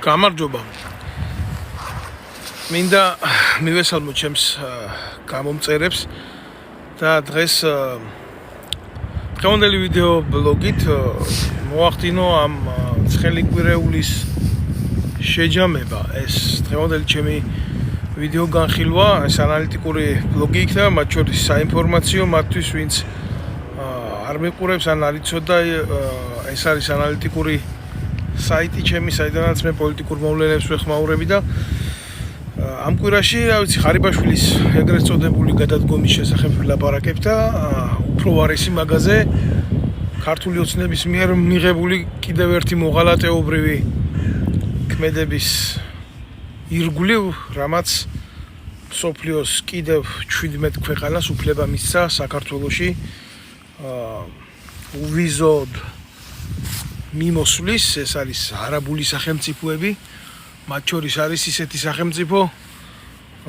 გამარჯობა. მინდა მივესალმო ჩემს გამომწერებს და დღეს დღევანდელი ვიდეო ბლოგით მოახდინო ამ ცხელი კვირეულის შეჯამება. ეს დღევანდელი ჩემი ვიდეო განხილვა, ეს ანალიტიკური ბლოგი იქნება, მათ შორის საინფორმაციო მათთვის, ვინც არ მიყურებს ან არ იცოდა, ეს არის ანალიტიკური საიტი ჩემი, საიდანაც მე პოლიტიკურ მოვლენებს ვეხმაურები და ამ კვირაში, რა ვიცი, ხარიბაშვილის ეგრეთ წოდებული გადადგომის შესახებ ვილაპარაკებ და უფრო ვარესი მაგაზე ქართული ოცნების მიერ მიღებული კიდევ ერთი მოღალატეობრივი ქმედების ირგვლივ, რამაც მსოფლიოს კიდევ 17 ქვეყანას უფლება მისცა საქართველოში უვიზოდ მიმოსვლის, ეს არის არაბული სახელმწიფოები, მათ შორის არის ისეთი სახელმწიფო,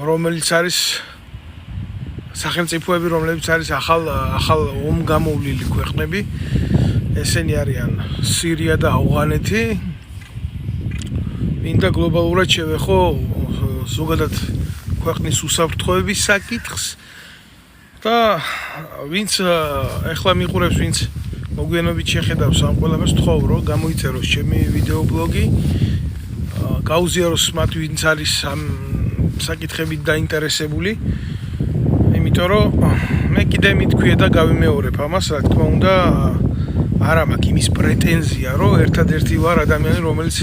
რომელიც არის სახელმწიფოები, რომლებიც არის ახალ ომგამოვლილი ქვეყნები. ესენი არიან სირია და ავღანეთი. მინდა გლობალურად შევეხო ზოგადად ქვეყნის უსაფრთხოების საკითხს და ვინც ეხლა მიყურებს, ვინც მოგვიანებით შეხედავს ამ ყველაფერს, ვთხოვ, რომ გამოიწეროს ჩემი ვიდეო ბლოგი, გაუზიაროს მათ, ვინც არის ამ საკითხებით დაინტერესებული, იმიტომ რომ მე კიდე მithქვია და გავიმეორებ ამას, რა თქმა უნდა, არა მაქვს იმის პრეტენზია, რომ ერთადერთი ვარ ადამიანი, რომელიც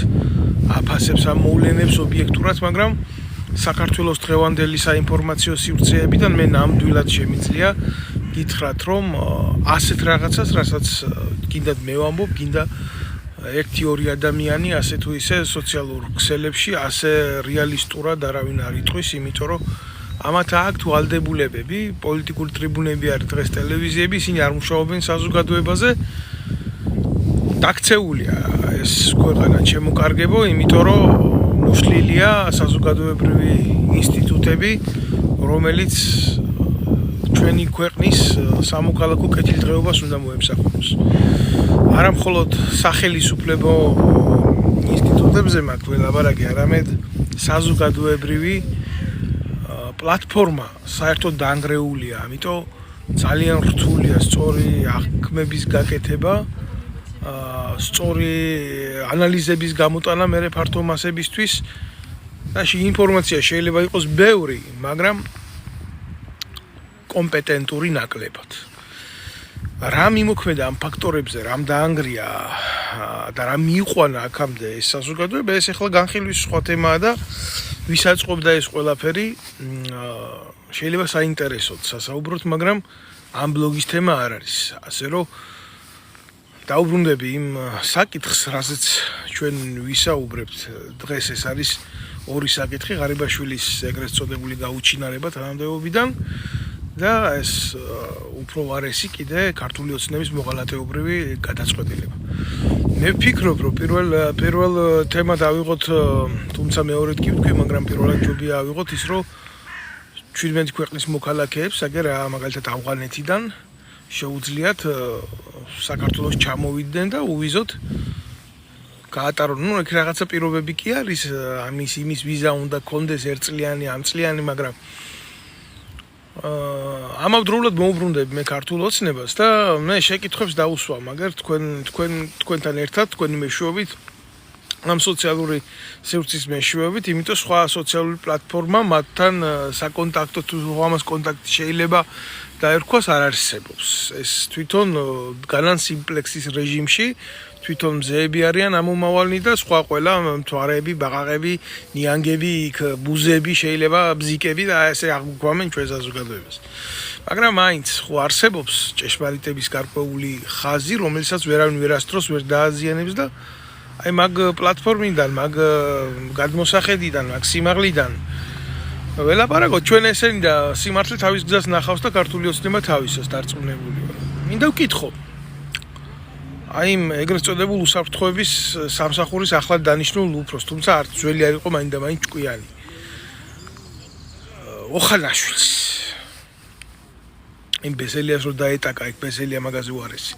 აფასებს ამ მოვლენებს ობიექტურად, მაგრამ საქართველოს დღევანდელი საინფორმაციო სივრცეებიდან მე ნამდვილად შემიძლია გითხრათ, რომ ასეთ რაღაცას, რასაც გინდათ მე ვამბობ, გინდა 1-2 ადამიანი ასე თუ ისე სოციალურ ქსელებში ასე რეალისტურად არავინ არ იტყვის, იმიტომ რომ ამათ აქვთ ვალდებულებები, პოლიტიკური ტრიბუნები არის დღეს ტელევიზიები, ისინი არ მუშაობენ საზოგადოებაზე. დაქცეულია ეს ქვეყანა შემოკარგებო, იმიტომ რომ მოშლილია საზოგადოებრივი ინსტიტუტები, რომელიც ჩვენი ქვეყნის სამოქალაქო კეთილდღეობას უნდა მოემსახუროს. არა მხოლოდ სახელისუფლებო ინსტიტუტებზე მაქვს ველაპარაკი, არამედ საზოგადოებრივი პლატფორმა საერთოდ დაანგრეულია, ამიტომ ძალიან რთულია სწორი აღქმების გაკეთება, სწორი ანალიზების გამოტანა მერე ფართო მასებისთვის და ინფორმაცია შეიძლება იყოს ბევრი, მაგრამ კომპეტენტური ნაკლებად. რა მიმოქმედა ამ ფაქტორებზე, რამ დაანგრია და რა მიიყვანა აქამდე ეს საზოგადოება, ეს ახლა განხილვის სხვა თემაა და ვისაწყობდა ეს ყველაფერი, შეიძლება საინტერესოდ სასაუბროთ, მაგრამ ამ ბლოგის თემა არ არის. ასე რომ დაუბრუნდები იმ საკითხს, რასაც ჩვენ ვისაუბრებთ დღეს, ეს არის ორი საკითხი, ღარიბაშვილის ეგრეთ წოდებული გაუჩინარება თანამდებობიდან და ეს უფრო ვარესი კიდე ქართული ოცნების მოღალატეობრივი გადაწყვეტილება. მე ვფიქრობ, რომ პირველ თემად ავიღოთ, თუმცა მეორედ კი ვთქვი, მაგრამ პირველად ჯობია ავიღოთ ის, რომ 17 ქვეყნის მოქალაქეებს, მაგალითად ავღანეთიდან შეუძლიათ საქართველოს ჩამოვიდნენ და უვიზოდ გაატარონ. იქ რაღაცა პირობები კი არის, იმის ვიზა უნდა კონდეს 1 წლიანი, ამ წლიანი, მაგრამ ამავდროულად მოუბრუნდები მე ქართულ ოცნებას და მე შეკითხვებს დავუსვა, მაგრამ თქვენთან ერთად, თქვენი მეშვეობით, ამ სოციალური სივრცის მეშვეობით, იმიტომ სხვა სოციალური პლატფორმა მათთან საკონტაქტო თუ ამას კონტაქტი შეიძლება დაერქვას არ არსებობს. ეს თვითონ განან სიმპლექსის რეჟიმში თვითონ მზეები არიან ამომავალნი და სხვა ყველა მთვარეები, ბაყაყები, ნიანგები, ბუზები, შეიძლება ბზიკები და ესე აღგვამენ ჩვენ საზოგადოებას. მაგრამ მაინც ხო არსებობს ჭეშმარიტების გარკვეული ხაზი, რომელსაც ვერავინ ვერასდროს ვერ დააზიანებს და აი მაგ პლატფორმიდან, მაგ გადმოსახედიდან, მაგ სიმაღლიდან ველაპარაკოთ ჩვენ ესენი და სიმართლე თავის გზას ნახავს და ქართული ოცნება თავისას დარწმუნებული ვარ. მინდა ვკითხო. აი იმ ეგრეთ წოდებულ უსაფრთხოების სამსახურის ახლად დანიშნულ უფროს, თუმცა არც ძველი არ იყო მაინდა-მაინც ჭკვიანი. ოხანაშვილს. იმ ბესელიას რო დაეტაკა, იქ ბესელია მაგაზე უარესი.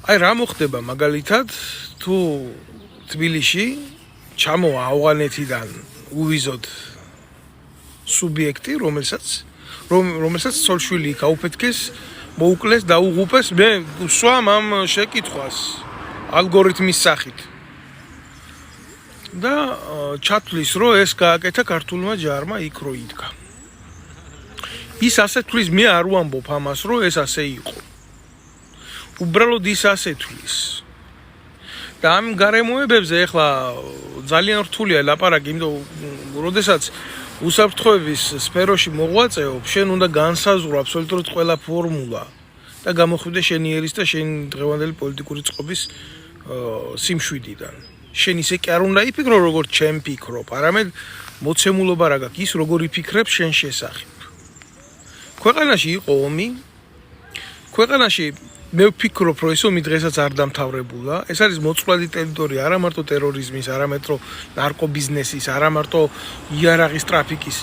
აი რა მოხდება მაგალითად თუ თბილისში ჩამოვა ავღანეთიდან უვიზოდ სუბიექტი, რომელსაც ცოლშვილი გაუფეთქეს, მოუკლეს, დაუღუპეს, მე ვსვამ ამ შეკითხვას ალგორითმის სახით. და ჩათვლის, რომ ეს გააკეთა ქართულმა ჯარმა იქ რო იდგა. ის ასე თვლის, მე არ ვამბობ ამას, რომ ეს ასე იყო. უბრალოდ ის ასე თვლის. და ამ გარემოებებზე ეხლა ძალიან რთულია ლაპარაკი, იმიტომ როდესაც უსაფრთხოების სფეროში მოღვაწეობ, შენ უნდა განსაზღვრო აბსოლუტურად ყველა ფორმულა და გამოხვიდე შენი ერის და შენი დღევანდელი პოლიტიკური წყობის სიმშვიდიდან. შენ ისე კი არ უნდა იფიქრო, როგორც ჩემ ფიქრობ, არამედ მოცემულობა რა გაქვს, ის როგორ იფიქრებს შენ შესახებ. ქვეყანაში იყო ომი. ქვეყანაში მე ვფიქრობ, რომ ეს ომი დღესაც არ დამთავრებულა. ეს არის მოწყვლადი ტერიტორია არა მარტო ტერორიზმის, არა მარტო ნარკობიზნესის, არა მარტო იარაღის ტრაფიკის,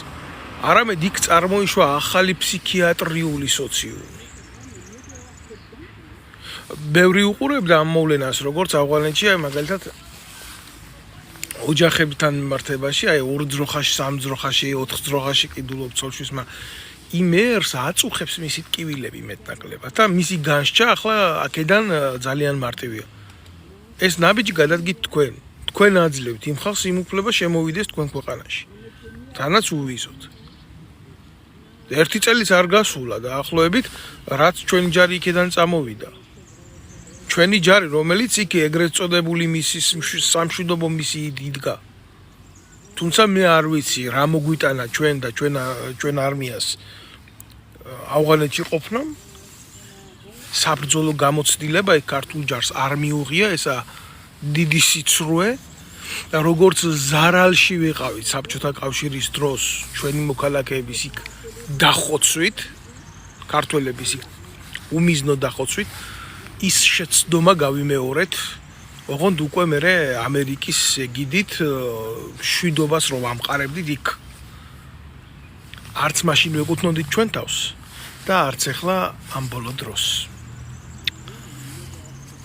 არამედ იქ წარმოიშვა ახალი ფსიქიატრიული სოციუმი. ბევრი უყურებდა ამ მოვლენას, როგორც ავღანეთში, მაგალითად ოჯახებთან მიმართებაში, 2 ძროხაში, 3 ძროხაში, 4 ძროხაში ყიდულობ ცოლშვის, იმერს აწუხებს მისი ტკივილები მეტნაკლებად და მისი განსჯა ახლა აქედან ძალიან მარტივია. ეს ნაბიჯი გადადგით თქვენ. თქვენ აძლევთ იმ ხალხს იმ უფლება შემოვიდეს თქვენ ქვეყანაში. თანაც უვიზოთ. 1 წელიც არ გასულა დაახლოებით, რაც ჩვენი ჯარი იქედან წამოვიდა. ჩვენი ჯარი, რომელიც იქ ეგრეთ წოდებული მისის სამშვიდობო მისიი იდგა. თუმცა მე არ ვიცი რა მოგვიტანა ჩვენ და ჩვენ არმიას ავღანეთში ყოფნამ. საბრძოლო გამოცდილება იქ ქართულ ჯარს არ მიუღია, ესა დიდი სიცრუე და როგორც ზარალში ვიყავით საბჭოთა კავშირის დროს ჩვენი მოქალაქეების იქ დახოცვით, ქართველების იქ უმიზნო დახოცვით, ის შეცდომა გავიმეორეთ, ოღონდ უკვე მე ამერიკის ეგიდით შვიდობას რომ ამყარებდით იქ. არც მაშინ ვეკუთვნოდით ჩვენ თავს და არც ახლა ამ ბოლო დროს.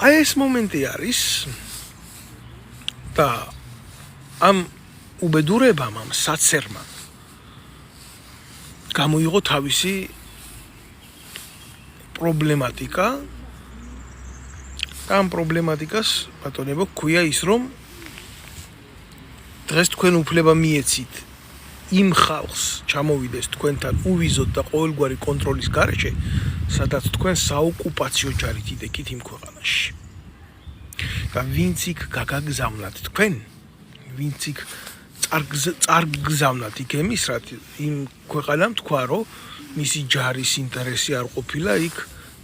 აი ეს მომენტი არის და ამ უბედურებამ, ამ საცერმა გამოიღო თავისი პრობლემატიკა და ამ პრობლემატიკას ბატონებო ქვია ის, რომ დღეს თქვენ უფლება მიეცით იმ ხალხს ჩამოვიდეს თქვენთან უვიზოთ და ყოველგვარი კონტროლის გარეშე, სადაც თქვენ საოკუპაციო ჯარით იდექით იმ ქვეყანაში. და ვინც იქ გაგაგზავნათ თქვენ, ვინც იქ წარგზავნათ იქ ემისრად, იმ ქვეყანამ თქვა, რომ მისი ჯარის ინტერესი არ ყოფილა იქ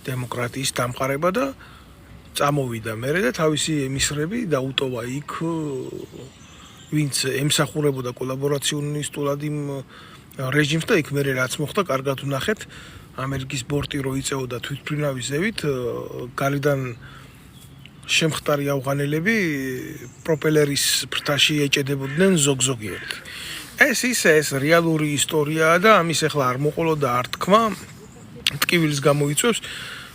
დემოკრატიის დამყარება და წამოვიდა მერე და თავისი ემისრები დაუტოვა იქ, ვინც ემსახურებოდა კოლაბორაციონისტულად იმ რეჟიმს და იქ მერე რაც მოხდა, კარგად ვნახეთ, ამერიკის ბორტი რო იწეოდა თვითმფრინავის ზევით, გარედან შემხტარი ავღანელები პროპელერის ფრთაში ეჭედებოდნენ ზოგ-ზოგიერთ. ეს რეალური ისტორიაა და ამის ახლა არ მოყოლოდა არ თქმა, ტკივილს გამოიწვევს.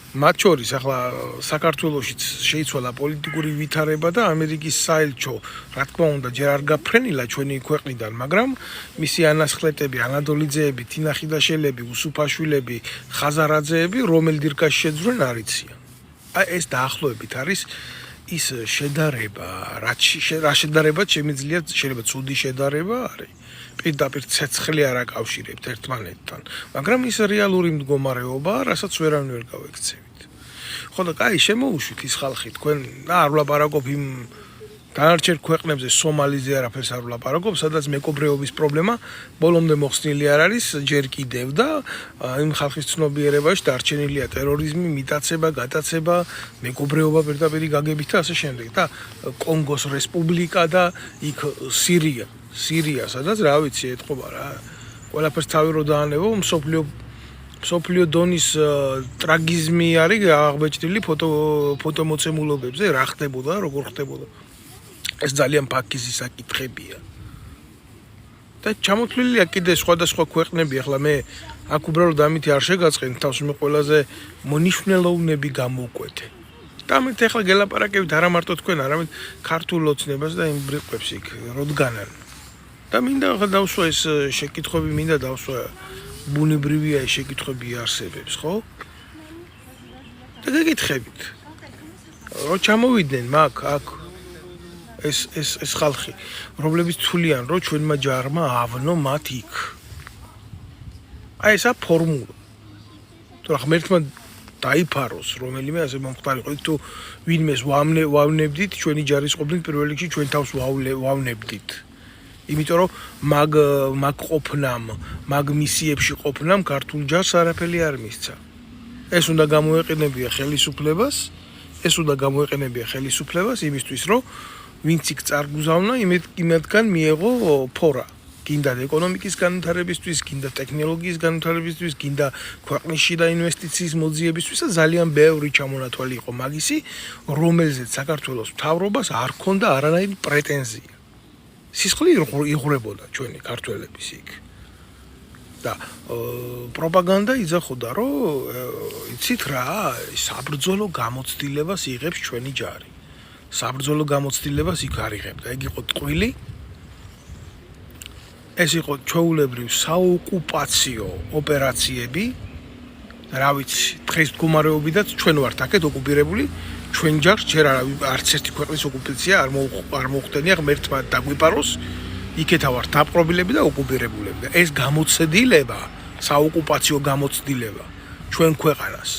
მათ შორის ახლა საქართველოშიც შეიცვალა პოლიტიკური ვითარება და ამერიკის საელჩო, რა თქმა უნდა, ჯერ არ გაფრენილა ჩვენი ქვეყნიდან, მაგრამ მისი ანასხლეტები, ანადოლიძეები, თინა ხიდაშელები, უსუფაშვილები, ხაზარაძეები, რომელ დირკაში შეძვრენ არ იციან. აი ეს დაახლოებით არის ის შედარება, რა შედარებაც შეიძლება ცუდი შედარება არის. პირდაპირ ცეცხლი არ აკავშირებთ ერთმანეთთან, მაგრამ ის რეალური მდგომარეობაა, რასაც ვერავინ ვერ გავექცევით. ხო და კაი, შემოუშვით ის ხალხი, თქვენ არ ვლაპარაკობ იმ დანარჩენ ქვეყნებზე, სომალიზე არაფერს არ ვლაპარაკობ, სადაც მეკობრეობის პრობლემა ბოლომდე მოხსნილი არ არის, ჯერ კიდევ და იმ ხალხის ცნობიერებაში დარჩენილია ტერორიზმი, მიტაცება, გატაცება, მეკობრეობა პირდაპირ გაგებით და ასე შემდეგ. და კონგოს რესპუბლიკა და იქ სირია, სადაც რა ვიცი, ეთყობა რა. ყველაფერს თავი რო დაანებო, მსოფლიო დონის ტრაგიზმი არის აღბეჭდილი ფოტომოცემულობებზე, რა ხდებოდა, როგორ ხდებოდა. ეს ძალიან ფაქიზი საკითხებია. და ჩამოთვლილია კიდე სხვადასხვა ქვეყნები, ახლა მე აქ უბრალოდ ამითი არ შეგაწყენ თავს, მე ყველაზე მონიშნელოვნები გამოვკვეთე. და ამით ახლა გელაპარაკებით არა მარტო თქვენ, არამედ ქართულ ოცნებას და იმ ბრიყვებს იქ როდგანან. და მინდა ახლა დავსვა ეს შეკითხვები, მინდა დავსვა ბუნებრივია ეს შეკითხვები არსებებს, ხო? და გეკითხებით. რო ჩამოვიდნენ მაგ აქ ეს ხალხი, რომლებიც თვლიან, რომ ჩვენმა ჯარმა ავნო მათ იქ. აი ესა ფორმულა. თუ რა ღმერთმა დაიფაროს რომელიმე ასე მომხდარიყო, იქ თუ ვინმეს ვავნებდით, ჩვენი ჯარის ყოფნით პირველ რიგში ჩვენ თავს ვავნებდით. იმიტომ რომ მაგ ყოფნამ, მაგ მისიებში ყოფნამ ქართულ ჯარს არაფერი არ მისცა. ეს უნდა გამოეყენებია ხელისუფლებას, იმისთვის რომ ვინც იქ წარგუზავნა, იმათგან მიეღო ფორა. გინდა ეკონომიკის განვითარებისთვის, გინდა ტექნოლოგიის განვითარებისთვის, გინდა ქვეყნის შიდა ინვესტიციის მოძიებისთვის და ძალიან ბევრი ჩამონათვალი იყო მაგისი, რომელზეც საქართველოს მთავრობას არ ჰქონდა არანაირი პრეტენზია. სისხლი იღვრებოდა ჩვენი ქართველების იქ. და პროპაგანდა იძახოდა, რომ იცით რა, საბრძოლო გამოცდილებას იღებს ჩვენი ჯარი. საბრძოლო გამოცდილებას იქ არ იღებდა. ეგ იყო ტყვილი. ეს იყო ჩვეულებრივ საოკუპაციო ოპერაციები. რა ვიცი, დღეს მდგომარეობიდაც ჩვენ ვართ აქეთ ოკუპირებული, ჩვენ ჯარს ჯერ არც ერთი ქვეყნის ოკუპაცია არ მოხდენია ღმერთმა დაგვიპაროს. იქეთა ვართ დაპყრობილები და ოკუპირებულები. და ეს გამოცდილება, საოკუპაციო გამოცდილება ჩვენ ქვეყანას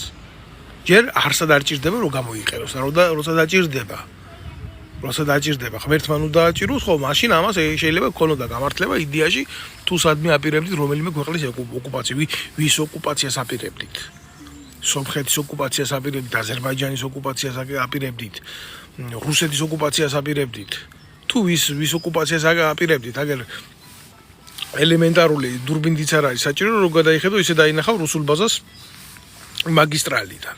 ჯერ არსად არ ჭირდება რომ გამოიყენოს, როცა დაჭირდება, ღმერთმა ნუ დააჭიროს, ხო, მაშინ ამას შეიძლება გქონოდა გამართლება იდეაში, თუ სადმე აპირებდით რომელიმე ქვეყნის ოკუპაცია, ვის ოკუპაციას აპირებდით. სომხეთის ოკუპაციას აპირებდით, აზერბაიჯანის ოკუპაციას აპირებდით, რუსეთის ოკუპაციას აპირებდით. თუ ვის ოკუპაციას აპირებდით, აგერ ელემენტარული დურბინდიც არ არის საჭირო, რომ გადაიხედო ისე დაინახავ რუსულ ბაზას მაგისტრალიდან.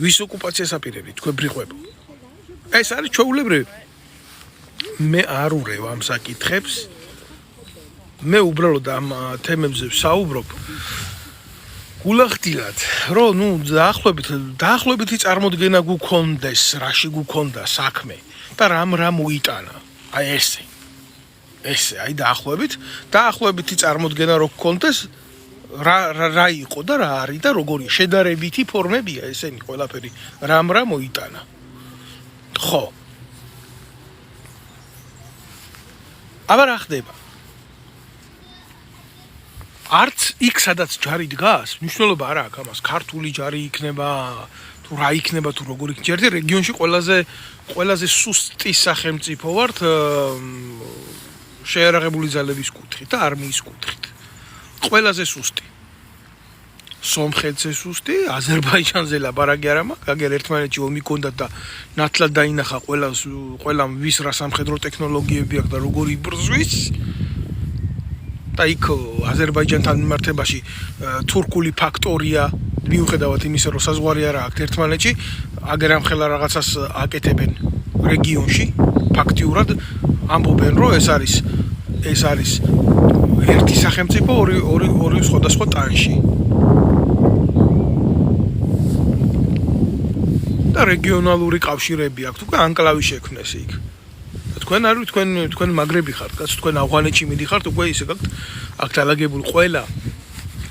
ვის ოკუპაციას აპირებდით, თქვენ ბრიყვებო. ეს არის ჩვეულებრივი. მე არ ურევ ამ საკითხებს. მე უბრალოდ ამ თემებზე ვსაუბრობ. გულახდილად, რომ დაახლოებითი წარმოდგენა გქონდეს, რაში გქონდა საქმე და რა მოიტანა. აი ესე, აი დაახლოებითი წარმოდგენა რო გქონდეს, რა იყო და რა არის და როგორი შედარებითი ფორმებია ესენი ყველაფერი, რა მოიტანა. ხო. აბა რა ხდება? არც იქ სადაც ჯარი დგას, მნიშვნელობა არ აქვს ამას, ქართული ჯარი იქნება, თუ რა იქნება, თუ როგორ იქნება. ერთ რეგიონში ყველაზე სუსტი სახელმწიფო ვართ შეერაღებული ძალების კუთხით და არმიის კუთხით. ყველაზე სუსტი. სომხეთზე სუსტი, აზერბაიჯანზე ლაპარაკი არ მაქვს, აგერ ერთმანეთში ომი ჰქონდათ და ნათლად დაინახა ყველამ ვის რა სამხედრო ტექნოლოგიები აქვს და როგორი იბრძვის. და იქ აზერბაიჯანთან მიმართებაში თურქული ფაქტორია, მიუხედავად იმისა, რომ საზღვარი არ აქვს ერთმანეთში, აგერ ამხელა რაღაცას აკეთებენ რეგიონში, ფაქტიურად ამბობენ, რომ ეს არის ერთი სახელმწიფო ორი სხვადასხვა ტანში. და რეგიონალური კავშირები აქვს, უკვე ანკლავი შექმნეს იქ. თქვენ არ ვიცით, თქვენ მაგრები ხართ, კაც თქვენ ავღანეთში მიდიხართ, უკვე ისე გაქვთ აქ დალაგებული ყველა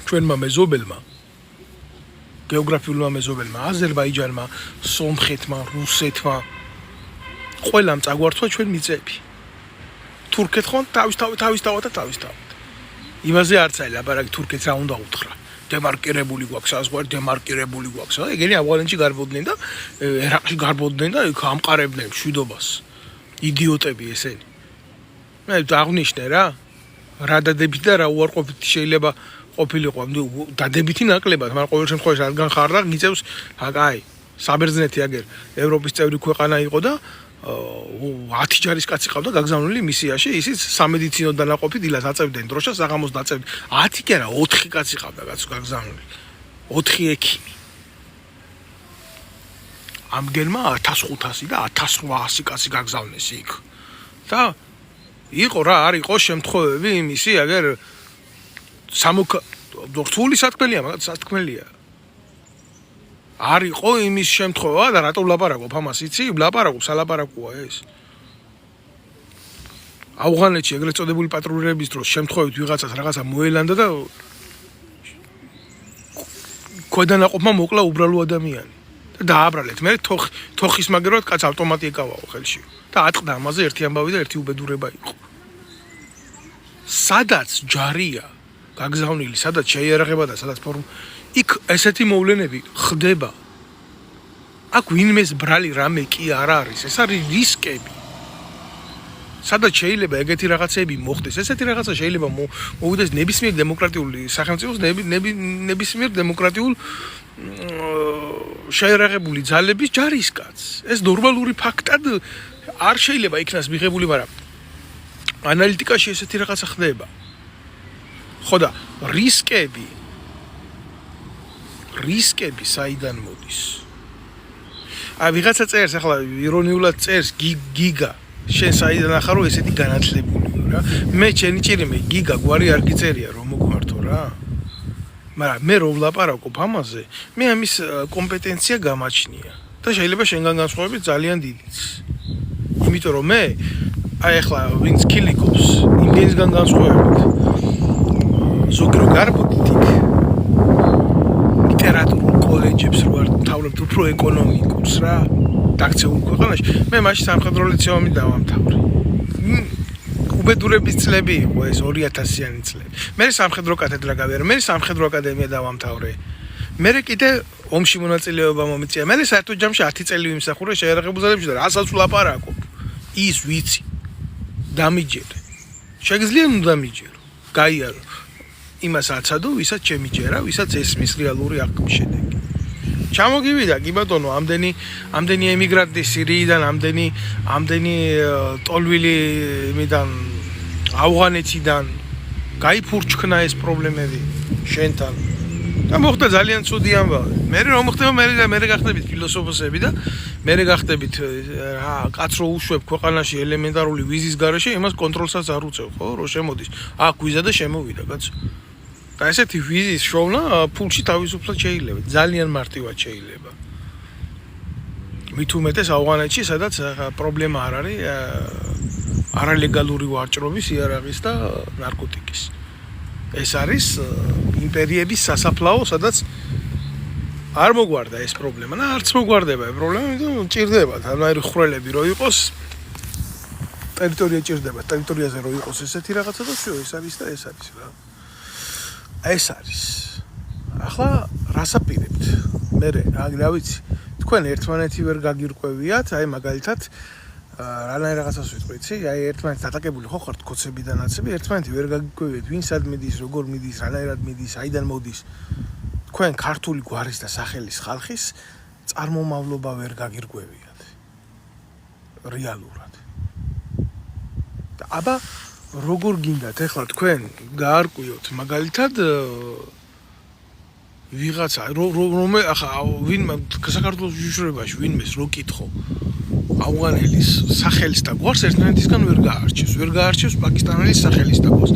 ჩვენმა მეზობელმა, გეოგრაფიულმა მეზობელმა, აზერბაიჯანმა, სომხეთმა, რუსეთმა, ყველამ წაგვართვა ჩვენ მიწები. თურქეთს ხომ თავისთავად. იმაზე არც არის ლაპარაკი, თურქეთს რა უნდა უთხრა. დემარკირებული გვაქვს საზღვარი, ეგენი ავღანეთში გარბოდნენ და ერაყში გარბოდნენ და იქ ამყარებდნენ მშვიდობას. იდიოტები ესენი. მე აღნიშნე რა დადებითი და რა უარყოფითი შეიძლება ყოფილიყო. დადებითი ნაკლებად, მაგრამ ყოველ შემთხვევაში რადგან ხარ და გიწევს, აი, საბერძნეთი აგერ ევროპის წევრი ქვეყანა იყო და 10 ჯარისკაცი ყავდა გაგზავნილი მისიაში, ისიც სამედიცინო დანაყოფი დილას აწევდნენ დროშას, საღამოს დაწევდნენ. 10 კი არა, 4 კაცი ყავდა გაგზავნილი. 4 ექიმი. ამგერმა 1500 და 1800 კაცი გაგზავნეს იქ. და იყო არ იყო შემთხვევები იმისი, აგერ რთული სათქმელია, მაგრამ სათქმელია. არ იყო იმის შემთხვევა და რატო ვლაპარაკობ ამას იცი? ვლაპარაკობ სალაპარაკოა ეს. ავღანეთში ეგრეთ წოდებული პატრულირების დროს შემთხვევით ვიღაცას რაღაცა მოელანდა და ქვედანაყოფმა მოკლა უბრალო ადამიანი და დააბრალეთ. მე თოხის მაგერად კაც ავტომატი ეკავაო ხელში და ატყდა ამაზე ერთი ამბავი და ერთი უბედურება იყო. სადაც ჯარია გაგზავნილი, სადაც შეიარაღება და სადაც იქ ესეთი მოვლენები ხდება. აქ ვინმეს ბრალი რამე კი არ არის, ეს არის რისკები. სადაც შეიძლება ეგეთი რაღაცები მოხდეს, ესეთი რაღაცა შეიძლება მოვიდეს ნებისმიერ დემოკრატიული სახელმწიფოს, ნებისმიერ დემოკრატიულ შეიარაღებული ძალების ჯარისკაც. ეს ნორმალური ფაქტად არ შეიძლება იქნას მიღებული, მაგრამ ანალიტიკაში ესეთი რაღაცა ხდება. ხო და რისკები საიდან მოდის? ვიღაცა წერს ახლა ირონიულად წერს გიგა შენ საიდან ახარო ესეთი განათლებულიო რა. მე ჩემი ჭირიმე გიგა გვარი არ გიწერია რომ მოგმართო რა. მაგრამ მე რო ვლაპარაკობ ამაზე, მე ამის კომპეტენცია გამაჩნია და შეიძლება შენგან განსხვავებით ძალიან დიდიც. იმიტომ რომ მე აი ახლა ვინც კილიკობს, იმგენისგან განსხვავებით ზოგი რო გარბოდით იქ ლიტერატურულ კოლეჯებს რო არ თავლებთ უფრო ეკონომიკურს რა დაქცეულ ქვეყანაში, მე მაშინ სამხედრო ლიცეუმი დავამთავრე. უბედურების წლები იყო ეს 2000-იანი წლები. მე სამხედრო კათედრა გავიარე, მე სამხედრო აკადემია დავამთავრე. მე კიდე ომში მონაწილეობა მომიწია. მე საერთოდ ჯამში 10 წელი ვიმსახურე შეიარაღებულ ძალებში და რასაც ვლაპარაკობ, ის ვიცი. დამიჯერე. შეგიძლია ნუ დამიჯერო. გაიარო. იმას აცადო, ვისაც შემიჯერა, ვისაც ესმის რეალური აღქმის შედეგი. ჩამოგივიდა კი ბატონო, ამდენი ემიგრანტი სირიიდან, ამდენი ტოლვილი იმიდან ავღანეთიდან გაიფურჩქნა ეს პრობლემები შენთან. და მოხდა ძალიან ცუდი ამბავი. მე რომ მოხდება, მე გახდებით ფილოსოფოსები და მე გახდებით რა კაც რო უშვებ ქვეყანაში ელემენტარული ვიზის გარეშე, იმას კონტროლსაც არ უწევ, ხო, რომ შემოდის. აქ ვიზა და შემოვიდა, კაცო. და ესეთი ვიზის შოვნა ფულში თავისუფლად შეიძლება, ძალიან მარტივად შეიძლება. მით უმეტეს ავღანეთში, სადაც პრობლემა არ არის არალეგალური ვარჭრობის, იარაღის და ნარკოტიკის. ეს არის იმპერიების სასაფლაო, სადაც არ მოგვარდა ეს პრობლემა და არც მოგვარდება ეს პრობლემა, იმიტომ ჭირდება თანაირი ხვრელები რო იყოს, ტერიტორია ჭირდება, ტერიტორიაზე რო იყოს ესეთი რაღაცა და всё, ეს არის და ეს არის რა. ეს არის. ახლა რას აპირებთ? მე რა ვიცი, თქვენ ერთმანეთი ვერ გაგირკვევიათ, აი მაგალითად რანაირ რაღაცას ვიტყვიცი, აი ერთმანეთს დატაკებული ხო ხართ კოცები და ნაცები, ერთმანეთი ვერ გაგირკვევიათ, ვინ სად მიდის, როგორ მიდის, რანაირად მიდის, აიდან მოდის. თქვენ ქართული გვარის და სახელის ხალხის წარმომავლობა ვერ გაგირკვევიათ. რეალურად. და აბა როგორ გინდათ ახლა თქვენ გაარკვიოთ მაგალითად ვიღაცა რომე ახლა ვინ საქართველოს უშუალობაში ვინმეს რო კითხო ავღანელის სახელის და გვარს ერთმანეთისგან ვერ გაარჩევს პაკისტანელის სახელის და გვარს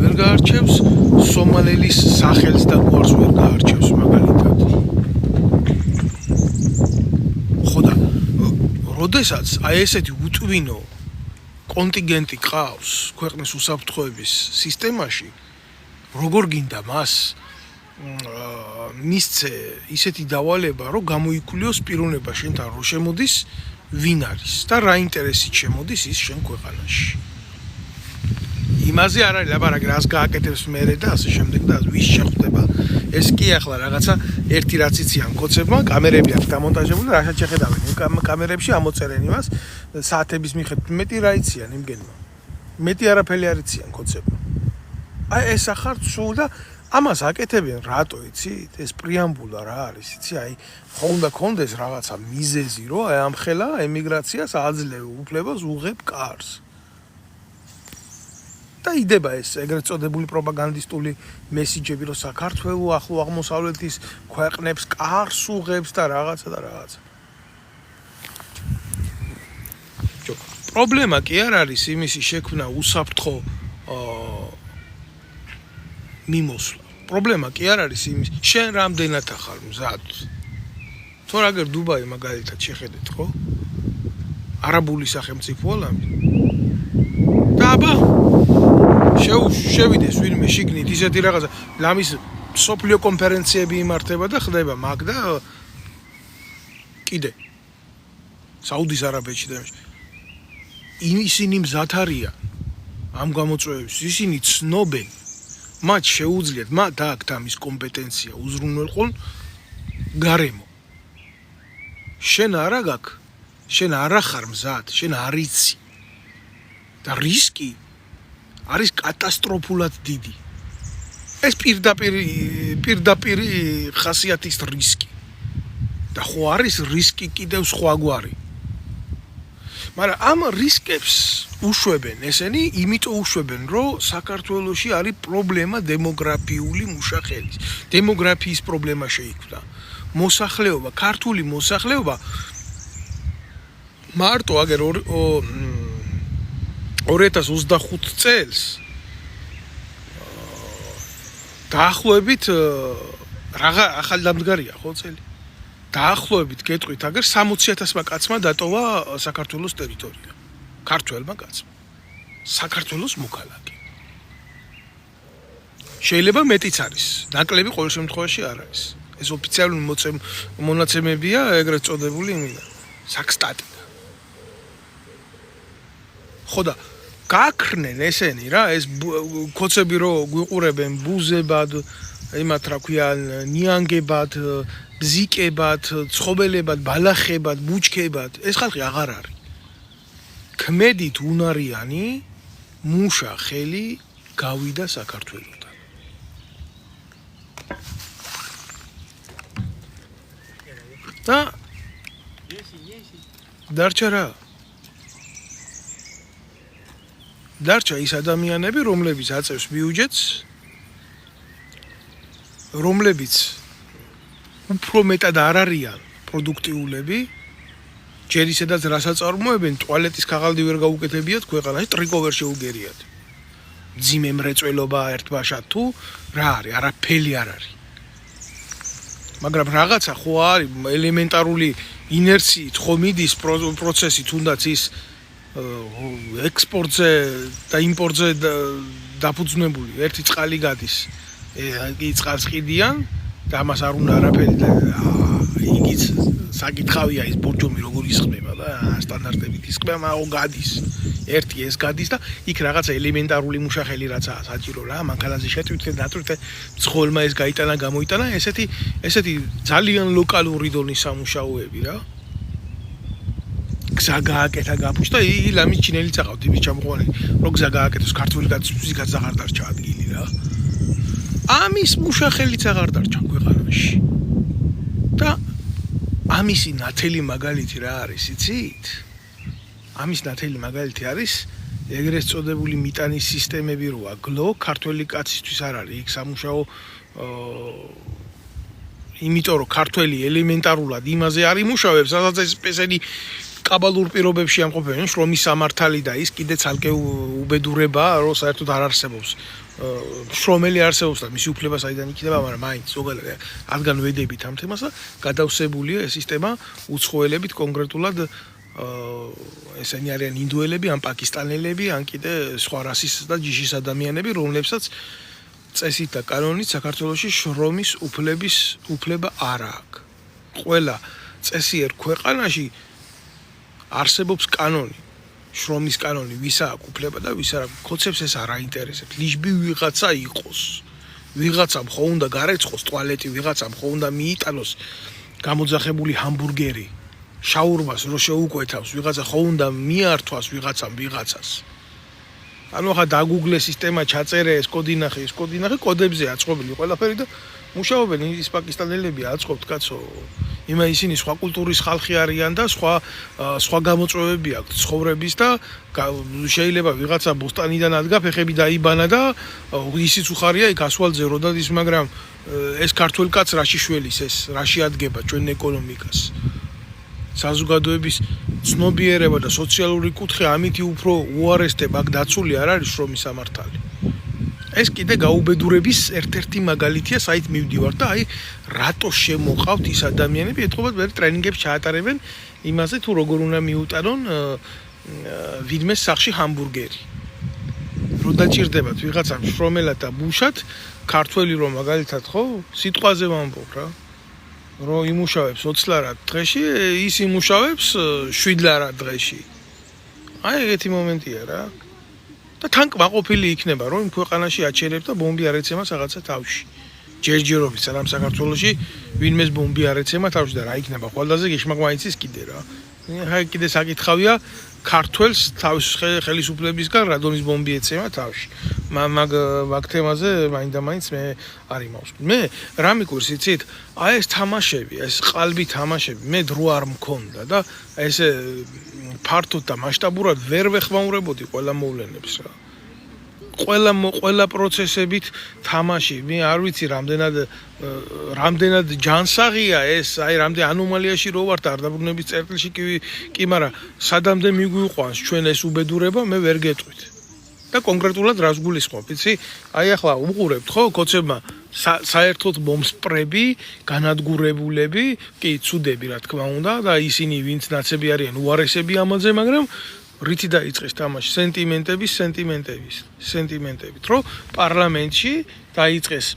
ვერ გაარჩევს სომალელის სახელის და გვარს ვერ გაარჩევს მაგალითად ხო და როდესაც აი ესეთი უტვინო კონტინგენტი ყავს ქვეყნის უსაფრთხოების სისტემაში როგორ გინდა მას მისცე ისეთი დავალება რომ გამოიქულიოს პიროვნება შენთან რო შემოდის ვინ არის და რა ინტერესით შემოდის ის შენ ქვეყანაში იმაზე არ არის ლაპარაკი რას გააკეთებს მერე და ასე შემდეგ და ვის შეხვდება ეს კი ახლა რაღაცა ერთი რაც იციან კოცებმა კამერები აქვს დამონტაჟებული და რასაც შეხედავენ კამერებში ამოწერენ იმას საათების მიხედვით მეტი რა იციან იმგენმა მეტი არაფერი არ იციან კოცებმა აი ეს ახარ სულ და ამას აკეთებენ რატო იცით ეს პრეამბულა რა არის იცი აი ხო უნდა კონდეს რაღაცა მიზეზი რომ აი ამ ხელა ემიგრაციას აძლევ უფლებას უღებ კარს და იდება ეს ეგრეთ წოდებული პროპაგანდისტული მესიჯები რომ საქართველოს ახლო აღმოსავლეთის ქვეყნებს კარს უღებს და რაღაცა პრობლემა კი არ არის იმისი შექმნა უსაფრთხო მიმოსვლა პრობლემა კი არ არის იმის შენ რამდენად ახარ მზად თუ აგერ დუბაი მაგალითად შეხედეთ, ხო? არაბული სახელმწიფოა ლამი. და აბა შევიდეს ვინმე შიგნით ისეთი რაღაცა, ლამის სოფლიო კონფერენციები იმართება და ხდება მაგ და კიდე საუდის არაბეთში და ისინი მზად არიან ამ გამოწვევებს, ისინი ცნობენ, მათ შეუძლიათ, მათ დააქვთ ამის კომპეტენცია უზრუნველყონ გარემო. შენ არა გაქვს, შენ არ ახარ მზად, შენ არ იცი. და რისკი არის კატასტროფულად დიდი. ეს პირდაპირ ხასიათის რისკი. და ხო არის რისკი კიდევ სხვაგვარი. მაგრამ ამ რისკებს უშვებენ ესენი, იმიტომ უშვებენ, რომ საქართველოში არის პრობლემა დემოგრაფიული მუშახელის. დემოგრაფიის პრობლემა შეიქმნა. მოსახლეობა, ქართული მოსახლეობა მარტო აგერ 2025 წელს დაახლოებით რაღა ახალდამდგარია ხო წელი? დაახლოებით გეტყვით, აგერ 60,000-მა კაცმა დატოვა საქართველოს ტერიტორია. ქართველმა კაცმა. საქართველოს მოქალაქე. შეიძლება მეტიც არის. ნაკლები ყოველ შემთხვევაში არ არის. ეს ოფიციალური მონაცემებია, ეგრეთ წოდებული იმინა. საქსტატი. ხო და გაქრნენ ესენი რა, ეს კოცები რო გვიყურებენ ბუზებად, იმათ რა ქვია, ნიანგებად, ბზიკებად, ცხობელებად, ბალახებად, ბუჩქებად, ეს ხალხი აღარ არის. ქმედით უნარიანი მუშა ხელი გავიდა საქართველოსთან. და დარჩა ის ადამიანები, რომლებიც აწევს ბიუჯეტს, რომლებიც უფრო მეტად არ არიან პროდუქტიულები, ჯერ ისედაც რასაც წარმოებენ, ტუალეტის ქაღალდი ვერ გაუკეთებიათ ქვეყანაში, ტრიკო ვერ შეუგერიათ. ძიმე მრეწველობა ერთბაშად თუ რა არის, არაფერი არ არის. მაგრამ რაღაცა ხო არის ელემენტარული ინერციით ხო მიდის პროცესი, თუნდაც ის ექსპორტზე და იმპორტზე დაფუძნებული ერთი წყალი გადის. იგი წყალს ყიდიან და ამას არ უნდა არაფერი და იგიც საკითხავია ის ბორჯომი როგორ ისხმება და სტანდარტებით ისხმება, მაგრამ გადის. ერთი ეს გადის და იქ რაღაცა ელემენტარული მუშახელი რაცაა საჭირო რა, მანქანაზე შეტვით და დატვირთე მძღოლმა ეს გაიტანა, გამოიტანა, ესეთი ძალიან ლოკალური დონის სამუშაოები რა. გზა გააკეთა გაფუშტა, ლამის ჩინელი წაყავთ, იმის ჩამოყვანილი, რომ გზა გააკეთოს ქართული კაცის აღარ დარჩა ადგილი რა. ამის მუშახელიც აღარ დარჩა ქვეყანაში. და ამისი ნათელი მაგალითი რა არის, იცით? ამის ნათელი მაგალითი არის ეგრეთ წოდებული მიტანის სისტემები როა გლო, ქართველი კაცისთვის არ არის იქ სამუშაო, იმიტომ რომ ქართველი ელემენტარულად იმაზე არ იმუშავებს, სადაც ესენი კაბალურ პირობებში ამყოფენ, შრომის სამართალი და ის კიდე ცალკე უბედურებაა, რომ საერთოდ არ არსებობს. შრომელი არსებობს და მისი უფლება საიდან იქნება, მაგრამ მაინც ზოგადად რადგან ვედებით ამ თემას და გადავსებულია ეს სისტემა უცხოელებით კონკრეტულად ესენი არიან ინდოელები, ან პაკისტანელები, ან კიდე სხვა რასის და ჯიშის ადამიანები, რომლებსაც წესით და კანონით საქართველოში შრომის უფლება არ აქვს. ყველა წესიერ ქვეყანაში არსებობს კანონი, შრომის კანონი, ვისა აქვს უფლება და ვისა არ აქვს. ხოცებს ეს არ აინტერესებს. ლიჟბი ვიღაცა იყოს. ვიღაცამ ხო უნდა გარეცხოს ტუალეტი, ვიღაცამ ხო უნდა მიიტანოს გამოძახებული ჰამბურგერი. შაურმას რო შეუკვეთავს, ვიღაცა ხო უნდა მიართვას ვიღაცას. ანუ ხა დაგუგლე სისტემა, ჩაწერე ეს კოდი ნახე, კოდებზე აწყობილი ყველაფერი და მუშაობენ ის პაკისტანელები აწყობთ კაცო. ისინი სხვა კულტურის ხალხი არიან და სხვა გამოწვევები აქვთ ცხოვრების და შეიძლება ვიღაცა ბოსტანიდან ადგა, ფეხები დაიბანა და ისიც უხარია იქ ასვალზე რო დადის, მაგრამ ეს ქართველ კაც რაში შველის ეს, რაში ადგება ჩვენ ეკონომიკას. საზოგადოების ცნობიერება და სოციალური კუთხე ამითი უფრო უარესდება, აქ დაცული არ არის შრომის სამართალი. ეს კიდე გაუბედურების ერთ-ერთი მაგალითია, საით მივდივარ და აი რატო შემოყავთ ის ადამიანები, ეთქობათ მე ტრენინგებს ჩაატარებენ იმაზე თუ როგორ უნდა მიუტანონ ვინმეს სახში ჰამბურგერი. რო დაჭირდებათ ვიღაცამ შრომელად და ბუშად, ქართველი რომ მაგალითად ხო, სიტყვაზე ვამბობ რა. რო იმუშავებს 20 ლარად დღეში, ის იმუშავებს 7 ლარად დღეში. აი ეგეთი მომენტია რა. და თან კმაყოფილი იქნება, რომ იმ ქვეყანაში აჩერებს და ბომბი არ ეცემა რაღაცა თავში. ჯერჯერობით სანამ საქართველოში ვინმეს ბომბი არ ეცემა თავში და რა იქნება ყველაზე გეშმაკმაინც ის კიდე რა. აი კიდე საკითხავია ქართველს თავის ხელისუფლებისგან რადონის ბომბი ეცემა თავში. მაგ თემაზე მაინდა-მაინც მე არ იმავსკი. მე რა მიგვირს იცით? აი ეს თამაშები, ეს ყალბი თამაშები, მე დრო არ მქონდა და ესე ფართოდ და მასშტაბურად ვერ ვეხმაურებოდი ყველა მოვლენებს რა. ყველა პროცესებით თამაში, მე არ ვიცი რამდენად ჯანსაღია ეს, აი რამდენ ანომალიაში რო ვართ არდაბრუნების წერტილში კი, მაგრამ სადამდე მიგვიყვანს ჩვენ ეს უბედურება, მე ვერ გეტყვით. და კონკრეტულად რას გულისხმობ, იცი? აი ახლა უყურებთ ხო, კოცებმა საერთოდ მომსპრები, განადგურებულები, კი, ცუდები რა თქმა უნდა და ისინი ვინც ნაცები არიან უარესები ამაზე, მაგრამ რითი დაიწყეს თამაში სენტიმენტებით, რომ პარლამენტში დაიწყეს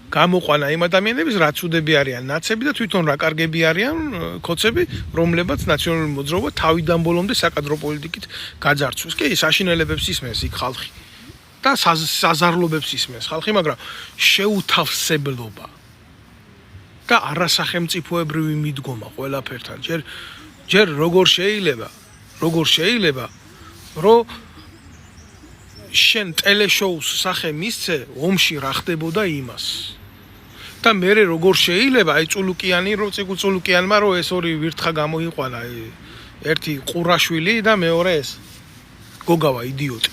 გამოყვანა იმ ადამიანების რა ცუდები არიან ნაცები და თვითონ რა კარგები არიან კოცები, რომლებაც ნაციონალური მოძრაობა თავიდან ბოლომდე საკადრო პოლიტიკით გაძარცვეს. კი, საშინელებებს ისმენს იქ ხალხი და საზარლობებს ისმენს ხალხი, მაგრამ შეუთავსებლობა და არასახელმწიფოებრივი მიდგომა ყველაფერთან. ჯერ როგორ შეიძლება, რომ შენ ტელეშოუს სახე მისცე, ომში რა ხდებოდა იმას. და მე როგორ შეიძლება, აი წულუკიანი, წულუკიანმა რომ ეს ორი ვირთხა გამოიყვანა, ერთი ყურაშვილი და მეორე ეს გოგავა იდიოტი.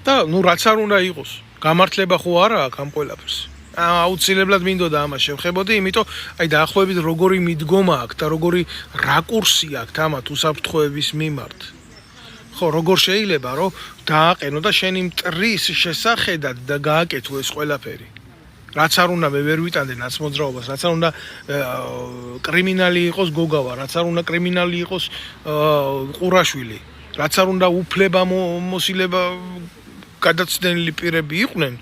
და ნუ რაც არ უნდა იყოს, გამართლება ხო არა აქ ამ ყველაფერს. აუცილებლად მინდოდა ამას შევხებოდი, იმიტომ აი დაახლოებით როგორი მიდგომა აქვს და როგორი რაკურსი აქვს ამათ უსაფრთხოების მიმართ. ხო, როგორ შეიძლება, რომ დააყენო და შენი მტრის შესახედად და გააკეთო ეს ყველაფერი. რაც არ უნდა მე ვერ ვიტანდი ნაცმოძრაობას, რაც არ უნდა კრიმინალი იყოს გოგავა, რაც არ უნდა კრიმინალი იყოს ყურაშვილი, რაც არ უნდა უფლება მოსილება გადაცდენილი პირები იყვნენ,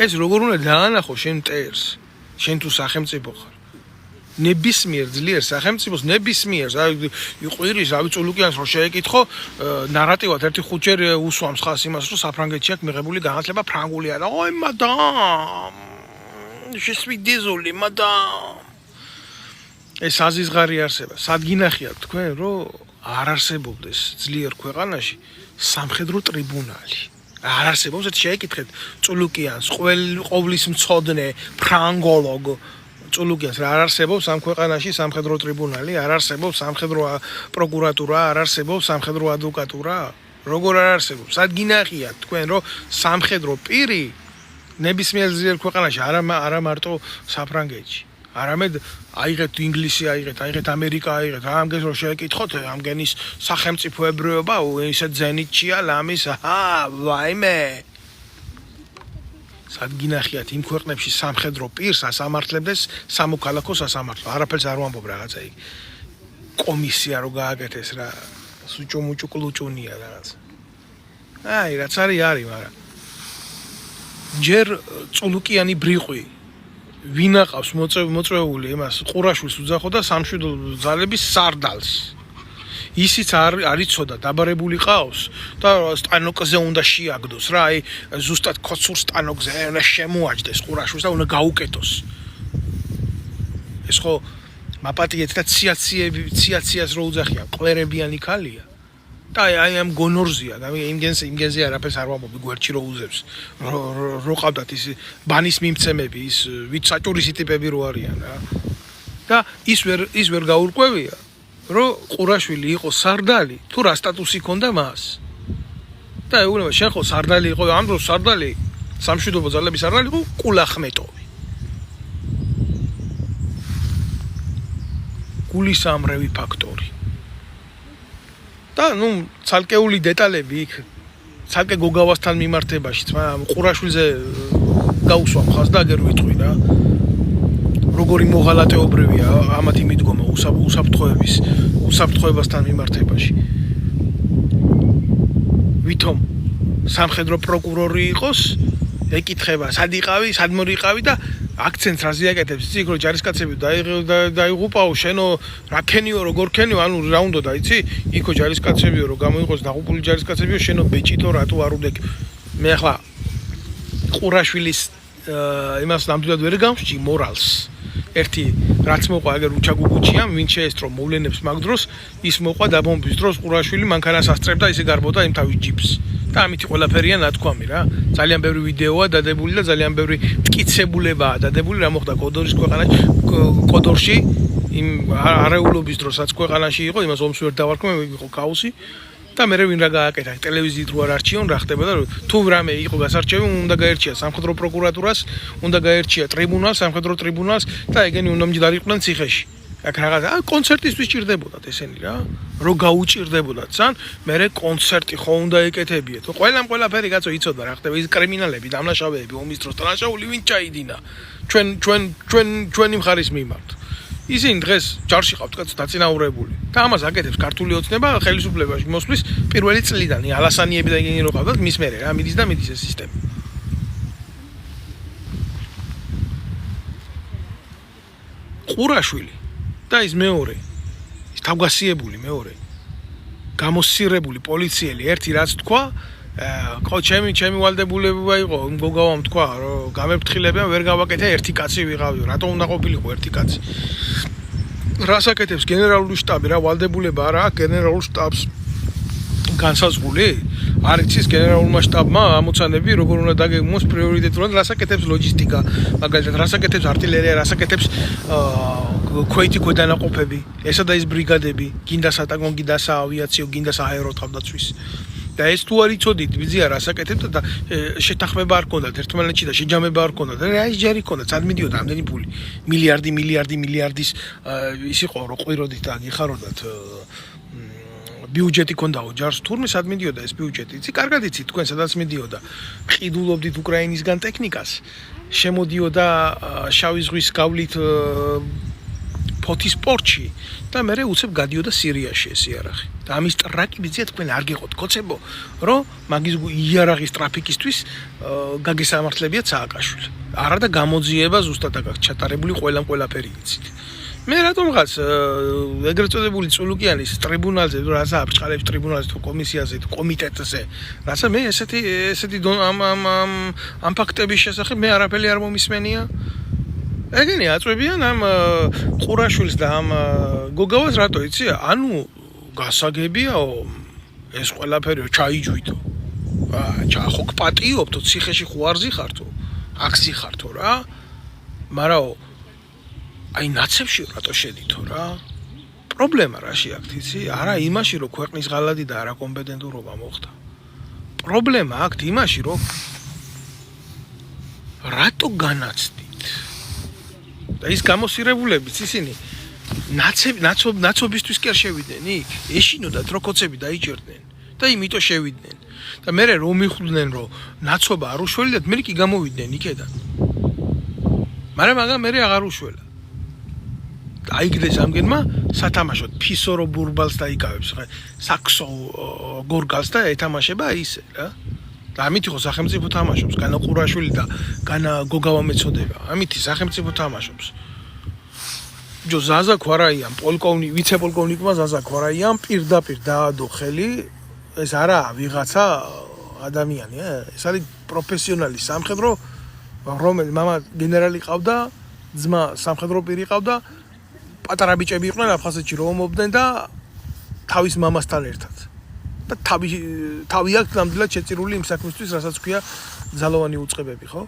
ეს როგორ უნდა დაანახო შენ მტერს, შენ თუ სახელმწიფო ხარ. ნებისმიერ ძლიერ სახელმწიფოს ნებისმიერს იყვირის რავი წულუკიანს რომ შეეკითხო ნარატივად ერთი ხუთჯერ უსვამს ხას იმას რომ საფრანგეთში აქვს მიღებული განათლება ფრანგულია და ой მადამ je suis désolé madame ეს აზიზღარი არსება სადგინახიათ თქვენ რომ არ არსებობდეს ძლიერ ქვეყანაში სამხედრო ტრიბუნალი არ არსებობს ეს შეეკითხეთ წულუკიანს ყოვლის მცოდნე ფრანგოლოგ წულუკიანს რა არ არსებობს ამ ქვეყანაში სამხედრო ტრიბუნალი, არ არსებობს სამხედრო პროკურატურა, არ არსებობს სამხედრო ადვოკატურა, როგორ არ არსებობს? სადგინახიათ თქვენ რომ სამხედრო პირი ნებისმიერ ძლიერ ქვეყანაში არა მარტო საფრანგეთში, არამედ აიღეთ ინგლისი, აიღეთ ამერიკა, აიღეთ ამგეს რომ შეეკითხოთ ამგენის სახელმწიფოებრიობა, ისე ზენიტჩია ლამის, ვაიმე სადგინახიათ იმ ქვეყნებში სამხედრო პირს ასამართლებდეს სამოქალაქო სასამართლო. არაფერს არ ვამბობ რაღაცა იქ. კომისია რო გააკეთეს რა, სუჭუმუჭუ კლუჭუნია რაღაცა. აი, რაც არის, მაგრამ ჯერ წულუკიანი ბრიყვი ვინ აყავს მოწვეული იმას ყურაშვილს უძახო და სამშვიდობო ძალების სარდალს. ისიც არ იცოდა დაბარებული ყავს და სტანოკზე უნდა შეაგდოს რა, აი ზუსტად ქოცურ სტანოკზე უნდა შემოაჯდეს ყურაშვილს და უნდა გაუკეთოს. ეს ხო მაპატიეთ და ციაციას რო უძახიან, ყლერებიანი ქალია. და აი ამ გონორზია, და იმგენზე არაფერს არ ვამბობ, გვერდში რო უზებს. რო ყავდათ ის ბანის მიმცემები, ის ვით საჭურისი ტიპები რო არიან რა. და ის ვერ გაურკვევია. რომ ყურაშვილი იყო სარდალი, თუ რა სტატუსი ჰქონდა მას. და ეუბნება, შენ ხო სარდალი იყო, ამ დროს სარდალი, სამშვიდობო ძალების სარდალი იყო კულახმეტოვი. გულისამრევი ფაქტორი. და ნუ ცალკეული დეტალები იქ ცალკე გოგავასთან მიმართებაშიც, მაგრამ ყურაშვილზე გაუსვა მხას და აგერ ვიტყვი რა. როგორი მოღალატეობრივია ამათი მიდგომა უსაფრთხოებასთან მიმართებაში. ვითომ სამხედრო პროკურორი იყოს, ეკითხება, სად იყავი, სად მორიყავი და აქცენტს რაზე აკეთებს, იცი, რომ ჯარისკაცები დაიღუპაო, შენო რა ქენიო, როგორ ქენიო, ანუ რა უნდა და იცი, იქო ჯარისკაცებიო, რომ გამოიყოს დაღუპული ჯარისკაცებიო, შენო ბეჭითო რატო არ უდეკ. მე ახლა ყურაშვილის იმას ნამდვილად ვერ გამსჭი მორალს. ერთი რაც მოყვა აგერ უჩაგუგუჩია, ვინ შეესწრო მოვლენებს მაგ დროს, ის მოყვა დაბომბვის დროს ყურაშვილი მანქანას ასწრებდა, ისე გარბოდა იმ თავის ჯიპს. და ამითი ყველაფერია ნათქვამი რა. ძალიან ბევრი ვიდეოა დადებული და ძალიან ბევრი მტკიცებულებაა დადებული, რა მოხდა კოდორის ქვეყანაში, კოდორში, იმ არეულობის დროსაც ქვეყანაში იყო, იმას ომს ვერ დავარქმე, იყო ქაოსი. და მე ვინ რა გააკეთა ტელევიზიით რო არ არჩიონ რა ხდებოდა რომ თუ რამე იყო გასარჩევი უნდა გაერჩია სამხედრო პროკურატურას უნდა გაერჩია ტრიბუნალს სამხედრო ტრიბუნალს და ეგენი უნდა მჯდარიყვნენ ციხეში აქ რაღაც კონცერტისთვის ჭირდებოდათ ესენი რა რო გაუჭირდებოდათ სან მე კონცერტი ხო უნდა ეკეთებიეთ ყველაფერი კაცო იცოდა რა ხდება ის კრიმინალები დამნაშავეები ომის დროს დანაშაული ვინ ჩაიდინა ჩვენი მხარის მიმართ ისინი დღეს ჯარში ყავთ კაცო დაწინაურებული და ამას აკეთებს ქართული ოცნება ხელისუფლებაში მოსვლის პირველი წლიდან ალასანიები და ეგენი რო ყავდათ მის მერე რა მიდის ეს სისტემა ყურაშვილი და ის მეორე ის თავგასიებული მეორე გამოსცირებული პოლიციელი ერთი რაც თქვა ხო ჩემი ვალდებულება იყო მგოგავამ თქვა რომ გამეფრთხილებიან ვერ გავაკეთე ერთი კაცი ვიღავიო რატო უნდა ყოფილიყო ერთი კაცი რას აკეთებს გენერალური შტაბი რა ვალდებულება არა გენერალურ შტაბს განსაზღვრული არ იცის გენერალურმა შტაბმა ამოცანები როგორ უნდა დაგეგმოს პრიორიტეტულად რას აკეთებს ლოჯისტიკა მაგალითად რას აკეთებს артиლერია რას აკეთებს ქვეითი ქვედანაყოფები ესა და ის ბრიგადები გინდა სატანკო გინდა საავიაციო გინდა სააერო თავდაცვის და ეს თუ არ იცოდით ვიზია რას აკეთებდა და შეთანხმება არ ქონდათ ერთმანეთში და შეჯამება არ ქონდათ რა ის ჯერი ქონდათ სად მიდიოდა ამდენი ფული მილიარდის ის იყო რომ ყვიროდით და გიხაროდათ ბიუჯეტი ქონდაო ჯარს თურმე სად მიდიოდა ეს ბიუჯეტი იცი კარგად იცით თქვენ სადაც მიდიოდა ყიდულობდით უკრაინისგან ტექნიკას შემოდიოდა შავი ზღვის გავლით ფოთის პორტში და მე უცებ გადიოდა სირიაში ეს იარაღი და ამის ტრაკი ბიძია თქვენ არ გიყოთ კოცებო რომ მაგის იარაღის ტრაფიკისთვის გაგესამართლებიათ სააკაშვილი არა და გამოძიება ზუსტად აქ ჩატარებული ყველაფერი იცით მე რატომღაც ეგრეთ წოდებული წულუკიანის ტრიბუნალზე რაცა აბჭყალებს ტრიბუნალზე თუ კომისიაზე თუ კომიტეტზე რაცა მე ესეთი ამ ფაქტების შესახებ მე არაფერი არ მომისმენია ეგენი აწვევიან ამ ყურაშვილს და ამ გოგავას რატო იცი ანუ გასაგებიაო ეს ყველაფერი ჩაიჯვიდო ხო გპატიობთო ციხეში ხო არ ზიხართო აქ ზიხართო რა მაგრამ აი ნაცებში რატო შედითო რა პრობლემა რაში აქვს იცი არა იმაში რომ ქვეყნის ღალადი და არა კომპეტენტურობა მოხდა პრობლემა აქვს იმაში რომ რატო განაცდით და ის გამოსირებულებიც ისინი ნაცობისთვის კი არ შევიდნენ იქ ეშინოდათ რო კოცები დაიჭერდნენ და იმიტომ შევიდნენ და მე რომ მიხვდნენ რომ ნაცობა არ უშველდათ მე კი გამოვიდნენ იქედან მაგრამ მე აღარ უშველა აიგდეს ამგენმა სათამაშოდ ფისორო ბურბალს დაიკავებს საქსო გორგალს და ეთამაშება ისე რა და ამით იყო სახელმწიფო თამაშობს განა ყურაშვილი და განა გოგავა მეწოდება ამით სახელმწიფო თამაშობს ჯო ზაზა ქვარაიან ვიცე-პოლკოვნიკმა ზაზა ქვარაიან პირდაპირ დაადო ხელი ეს არა ვიღაცა ადამიანია ეს არის პროფესიონალი სამხედრო რომელიც მამა გენერალი ყავდა ძმა სამხედრო პირი ყავდა პატარა ბიჭები იყვნენ აფხაზეთში რომ ომობდნენ და თავის მამასთან ერთად და თავი აქვს ნამდვილად შეწირული იმ საქმისთვის რასაც ქვია ძალოვანი უწყებები ხო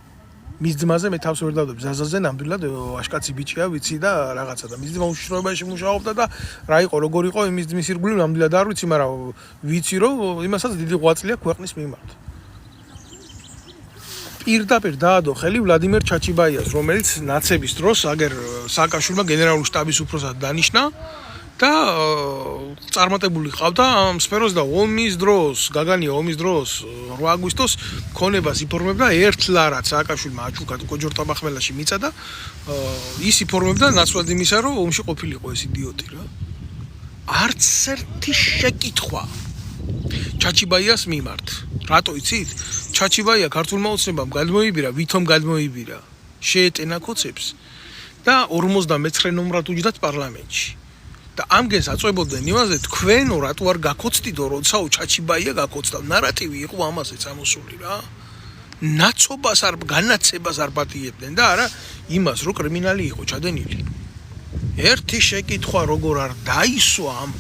მის ძმაზე მე თავს ვერ დავდებ ზაზაზე ნამდვილად აშკაცი ბიჭია ვიცი და რაღაცა და მის ძმა უშიშროებაში მუშაობდა და რა იყო როგორ იყო იმის ძმის ირგვლივ ნამდვილად არ ვიცი მაგრამ ვიცი რომ იმასაც დიდი ღვაწლია ქვეყნის მიმართ პირდაპირ დაადო ხელი ვლადიმერ ჩაჩიბაიას რომელიც ნაცების დროს აგერ სააკაშვილმა გენერალური შტაბის უფროსად დანიშნა და წარმატებული ყავდა ამ სფეროს და ომის დროს, გაგანია ომის დროს 8 აგვისტოს ქონებას იფორმებდა ერთ ლარად სააკაშვილმა აჩუქა კოჯორტაბახმელაში მიწა და ის იფორმებდა ნაცვლად იმისა, რომ ომში ყოფილიყო ეს იდიოტი რა. არც ერთი შეკითხვა ჩაჩიბაიას მიმართ. რატო იცით? ჩაჩიბაია ქართულმა ოცნებამ გადმოიბირა, ვითომ გადმოიბირა, შეეტენა ქოცებს და 59 ნომრად უჯდათ პარლამენტში. და ამგენს აწვებოდნენ იმაზე, თქვენო რატო არ გაქოცდიდო, როდესაც ჩაჩიბაია გაქოცდა. ნარატივი იყო ამაზე წამოსული რა. ნაცობას არ განაცებას არ პატიებდნენ და არა იმას, რომ კრიმინალი იყო ჩადენილი. ერთი შეკითხვა როგორ არ დაისვა ამ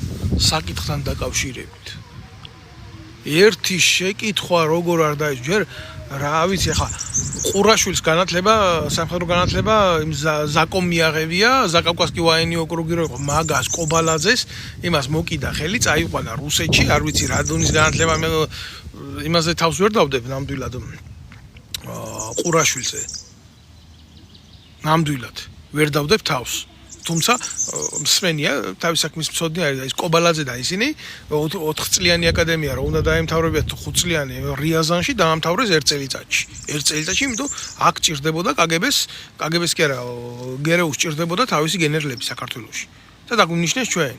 საკითხთან დაკავშირებით. ერთი შეკითხვა როგორ არ დაისვა. ჯერ რა ვიცი, ახლა ყურაშვილის განათლება, სამხედრო განათლება იმ ზაკომ მიაღებია, ზაკავკასკი ვაენი ოკრუგი რო იყო, მაგას კობალაძეს, იმას მოკიდა ხელი, წაიყვანა რუსეთში, არ ვიცი რა დონის განათლება, მე იმაზე თავს ვერ დავდებ ნამდვილად. ყურაშვილზე. ნამდვილად ვერ დავდებ თავს. თუმცა მსმენია თავის საქმის მცოდნე არის და ის კობალაძე და ისინი 4 წლიანი აკადემია რა უნდა დაემთავრებიათ 5 წლიანი რიაზანში დაამთავრეს 1 წელიწადში. 1 წელიწადში, იმიტომ აქ ჭირდებოდა კგბ-ს კი არა, გერეუს ჭირდებოდა თავისი გენერლები საქართველოში. და დაგვინიშნეს ჩვენ.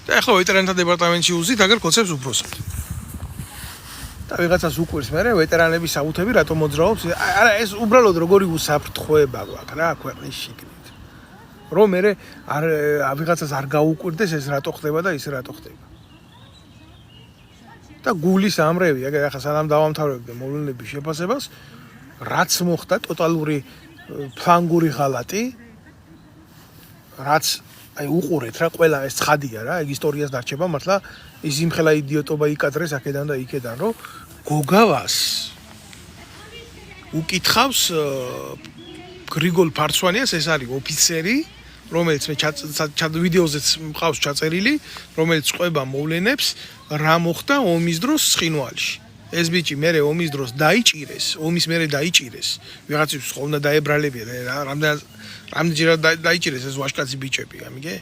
და ახლა ვეტერანთა დეპარტამენტში უზით, აგერ ქოცებს უფროსად. და ვიღაცას უყვირს მე ვეტერანების საუთები რატომ მოძრაობს? არა, ეს უბრალოდ როგორი უსაფრთხოება გვაქვს რა ქვეყნის შიგნით. რომ მე არ ვიღაცას არ გაუკვირდეს ეს რატო ხდება და ის რატო ხდება. და გულის ამრევი, ახლა სანამ დავამთავრებდი მოვლენების შეფასებას, რაც მოხდა ტოტალური ფლანგური ღალატი, რაც აი უყურეთ რა, ყველა ეს ცხადია რა, ეგ ისტორიას დარჩება, მართლა ის იმხელა იდიოტობა იკადრეს აქედან და იქედან, რომ გოგავას უკითხავს გრიგოლ ფარცვანიას, ეს არის ოფიცერი, რომელიც მე ვიდეოზეც მყავს ჩაწერილი, რომელიც ყვება მოვლენებს, რა მოხდა ომის დროს ცხინვალში. ეს ბიჭი მერე ომის დროს დაიჭირეს, ომის მერე დაიჭირეს. ვიღაცის ხო უნდა დაებრალებია და რამდენჯერად დაიჭირეს ეს ვაშკაცი ბიჭები, ამიგე?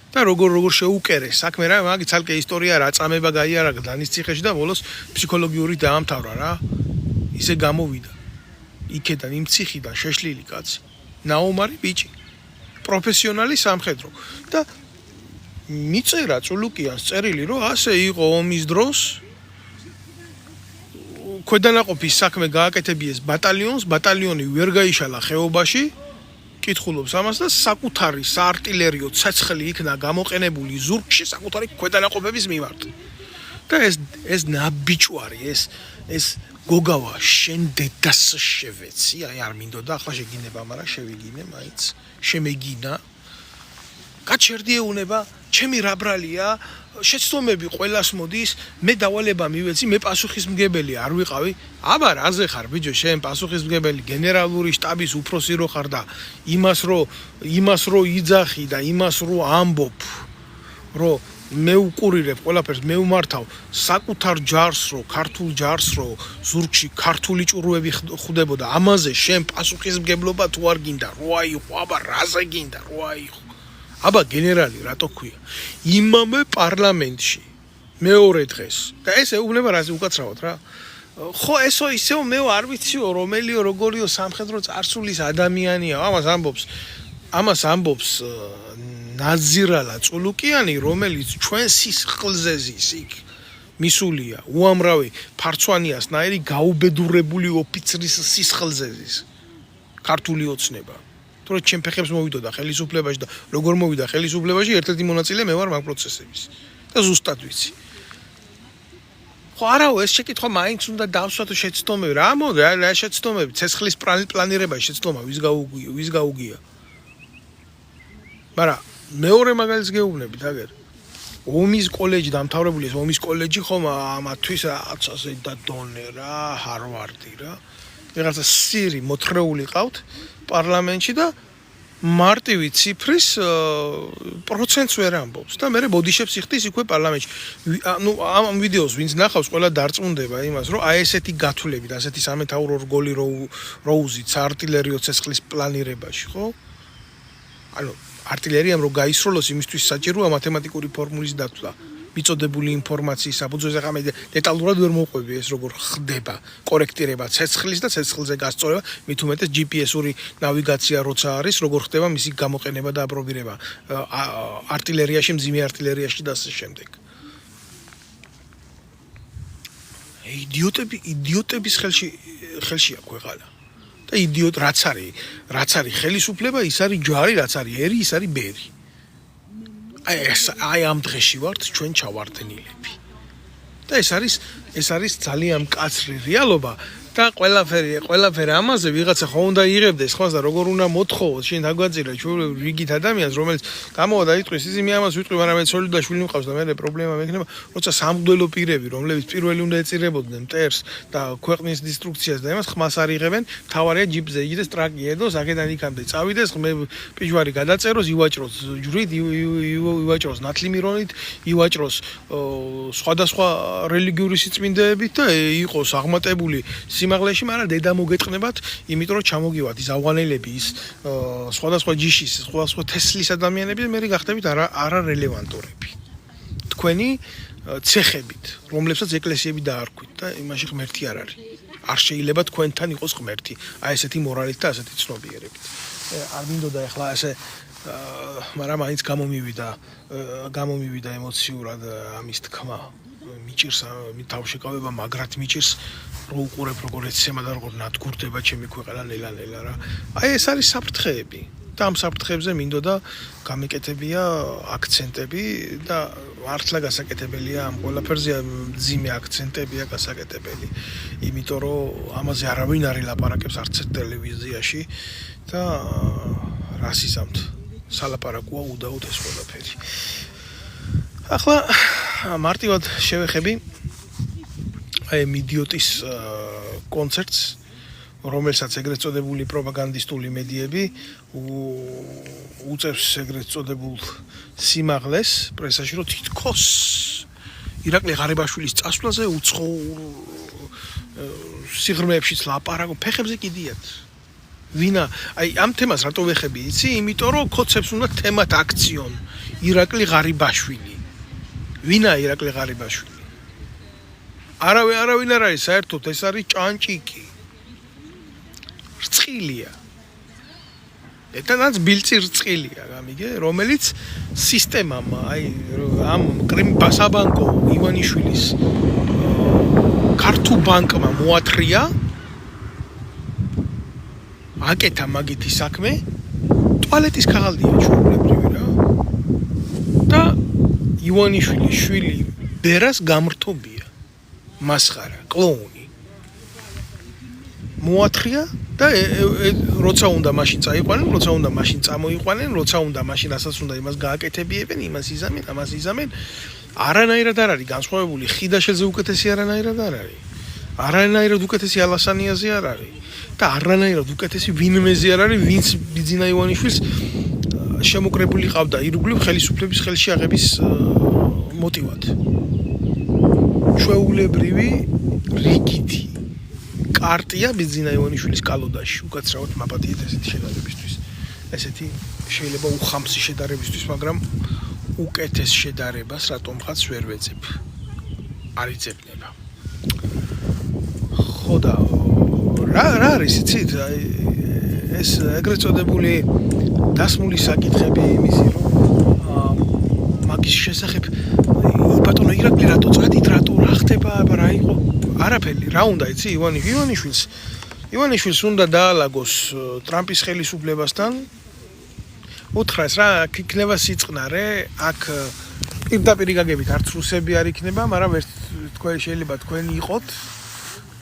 და როგორ შეუკერეს საქმე რა, მაგ ცალკე ისტორია რა წამება გაიარაღა დანის ციხეში და ბოლოს ფსიქოლოგიური დაამთავრა რა. ისე გამოვიდა. იქედან იმ ციხიდან შეშლილი კაცი. ნაომარი ბიჭი. პროფესიონალი სამხედრო. და მიწერა წულუკიანს წერილი, რომ ასე იყო ომის დროს ქვედანაყოფის საქმე გააკეთებიეს ბატალიონს, ბატალიონი ვერ გაიშალა ხეობაში. კითხულობს ამას და საკუთარი საარტილერიო ცეცხლი იქნა გამოყენებული ზურგში საკუთარი ქვედანაყოფების მიმართ. და ეს ნაბიჭვარი, ეს გოგავა შენ დედას შევეცი, აი არ მინდოდა, ახლა შეგინება, მაგრამ შევიგინე მაინც, შემეგინა. გაჩერდიეუნება, ჩემი რა ბრალია, შეცდომები ყველას მოდის, მე დავალება მივეცი, მე პასუხისმგებელი არ ვიყავი. აბა რაზე ხარ ბიჭო, შენ პასუხისმგებელი გენერალური შტაბის უფროსი რო ხარ და იმას რო იძახი და იმას რო ამბობ, რომ მე უყურირებ ყველაფერს, მე ვმართავ საკუთარ ჯარს რო, ქართულ ჯარს რო, ზურგში ქართული ჭურვები ხვდებოდა, ამაზე შენ პასუხისმგებლობა თუ არ გინდა, რო აიღო, აბა რაზე გინდა, რო აიღო. აბა გენერალი რატო ქვია? იმამე პარლამენტში მეორე დღეს. და ეს ეუბნება რაზე უკაცრავად რა. ხო ესო ისეო მე არ ვიციო რომელიო როგორიო სამხედრო წარსულის ადამიანია. ამას ამბობს ნაზირალა წულუკიანი, რომელიც ჩვენ სისხლზე ზის იქ მისულია. უამრავი ფარცვანიასნაირი გაუბედურებული ოფიცრის სისხლზე ზის. ქართული ოცნება. თორე ჩემ ფეხებს მოვიდოდა ხელისუფლებაში და როგორ მოვიდა ხელისუფლებაში, ერთ-ერთი მონაწილე მე ვარ მაგ პროცესების. და ზუსტად ვიცი. ხო არაო, ეს შეკითხვა მაინც უნდა დავსვათ შეცდომები. რა მოდი, რა შეცდომები? ცეცხლის პლანირებაში შეცდომა ვის გაუგია. მაგრამ მეორე მაგალითს გეუბნებით, აგერ. ომის კოლეჯი დამთავრებული ეს ომის კოლეჯი ხომ ამათვის აცაზე და დონე რა, ჰარვარდი რა. ვიღაცა სირი მოთხრეული ყავთ პარლამენტში და მარტივი ციფრის პროცენტს ვერ ამბობს და მე ბოდიშებს იხდის იქვე პარლამენტში. ნუ ამ ვიდეოს ვინც ნახავს, ყველა დარწმუნდება იმას, რომ აი ესეთი გათვლებით, ასეთი სამეთაურო რგოლი რო უზით საარტილერიო ცეცხლის პლანირებაში, ხო? ანუ артиллერიამ რო გაისროლოს იმისთვის საჭიროა მათემატიკური ფორმულის დათვლა. მიწოდებული ინფორმაციის საფუძველზე ხა მე დეტალურად ვერ მოვყვები ეს როგორ ხდება კორექტირება ცეცხლის და ცეცხლზე გასწორება მით უმეტეს GPS-ური ნავიგაცია როცა არის როგორ ხდება მისი გამოყენება და აპრობირება артиллерияში მძიმე артиллерияში და ასე შემდეგ იდიოტების ხელშია ქვეყანა და იდიოტ რაც არის ხელისუფლება ის არის ჯარი რაც არის ერი ის არის ბერი აი ამ დღეში ვართ ჩვენ ჩავარდნილები და ეს არის ძალიან მკაცრი რეალობა და ყველაფერი ამაზე ვიღაცა ხო უნდა იღებდეს ხმას და როგორ უნდა მოთხოვოს შენ დაგვაძირა ჩვენ რიგით ადამიანს რომელიც გამოვა და იტყვის ისი მე ამას ვიტყვი მაგრამ მე ცოლი და შვილი მყავს და მე პრობლემა მექნება როცა სამღვდელო პირები რომლებიც პირველი უნდა ეწირებოდნენ მტერს და ქვეყნის დისტრუქციას და იმას ხმას არ იღებენ თავარია ჯიპზე იგდეს ტრაკი ედოს აქედან იქამდე წავიდეს მე პიჟვარი გადაწეროს ივაჭროს ჯვრით ივაჭროს ნათლიმირონით ივაჭროს სხვადასხვა რელიგიური სიწმინდეებით და იყოს აღმატებული სიმაღლეში, მაგრამ დედა მოგეთყნებათ, იმიტომ რომ ჩამოგივათ ის ავღანელები, ის სხვადასხვა ჯიშის, სხვადასხვა თესლის ადამიანები და მე გახდებით არარელევანტურები. თქვენი ცეხებით, რომლებსაც ეკლესიები დაარქვით და იმაში ღმერთი არ არის. არ შეიძლება თქვენთან იყოს ღმერთი. აი ესეთი მორალით და ასეთი ცნობიერებით. არ მინდოდა ახლა ესე მაგრამ მაინც გამომივიდა ემოციურად ამის თქმა. მიჭირს თავშეკავება მაგრად მიჭირს რო უყურებ როგორ ეცემა და როგორ ნადგურდება ჩემი ქვეყანა ნელა რა. აი ეს არის საფრთხეები და ამ საფრთხეებზე მინდოდა გამეკეთებია აქცენტები და მართლა გასაკეთებელია ამ ყველაფერზე მძიმე აქცენტებია გასაკეთებელი. იმიტომ რომ ამაზე არავინ არ ელაპარაკებს არც ტელევიზიაში და რასიზმთ სალაპარაკოა უდაოდ ეს ყველაფერი. ახლა მარტივად შევეხები აი მიდიოტის კონცერტს რომელსაც ეგრეთ წოდებული პროპაგანდისტული მედიები უწევს ეგრეთ წოდებულ სიმაღლეს პრესაში რომ თითქოს ირაკლი ღარიბაშვილის წასვლაზე უცხო სიღრმეებშიც ლაპარაკო ფეხებზე კიდიათ ვინა აი ამ თემას რატო ვეხები იცი იმიტომ რომ კოცებს უნდა თემად აქციონ ირაკლი ღარიბაშვილი ვინა ირაკლი ღარიბაშვილი არავინ არ არის საერთოდ ეს არის ჭანჭიკი რწყილია ეთანაც ბილწი რწყილია გამიგე რომელიც სისტემამ აი ამ კრიმბასაბანკო ივანიშვილის ქართულ ბანკმა მოათრია აკეთა მაგითი საქმე ტუალეტის ქაღალდია ჩვეულებრივი რა და ივანიშვილის შვილი ბერას გამრთობია მასხარა კლოუნი მოათრია და როცა უნდა მაშინ წაიყვანენ, როცა უნდა მაშინ წამოიყვანენ, როცა უნდა მაშინ ასაც უნდა იმას გააკეთებიებენ, იმას იზამენ, ამას იზამენ. არანაირად არ არის განსხვავებული ხიდაშელზე უკეთესი არანაირად არ არის. არანაირად უკეთესი ალასანიაზე არ არის. და არანაირად უკეთესი ვინმეზე არ არის, ვინც ბიძინა ივანიშვილს შემოკრებული ყავდა ირგვლივ ხელისუფლების ხელში აღების მოტივად. ჩვეულებრივი რიგითი კარტია ბიძინა ივანიშვილის კალოდაში უკაცრავად მაპატიეთ ესეთი შედარებისთვის. ესეთი შეიძლება უხამსი შედარებისთვის, მაგრამ უკეთეს შედარებას რატომღაც ვერ ვეძებ. არ იძებნება. ხო და რა არის იცით? ეს ეგრეთ წოდებული დასმული საკითხები იმისი რომ მაგის შესახებ ბატონო ირაკლი რატო წადით რატო რა ხდება რა იყო არაფერი რა უნდა იცი ივანიშვილს უნდა დაალაგოს ტრამპის ხელისუფლებასთან უთხრას რა იქნება სიწყნარე აქ პირდაპირ გაგებით არც რუსები არ იქნება მაგრამ ერთ თქვენ შეიძლება თქვენი იყოთ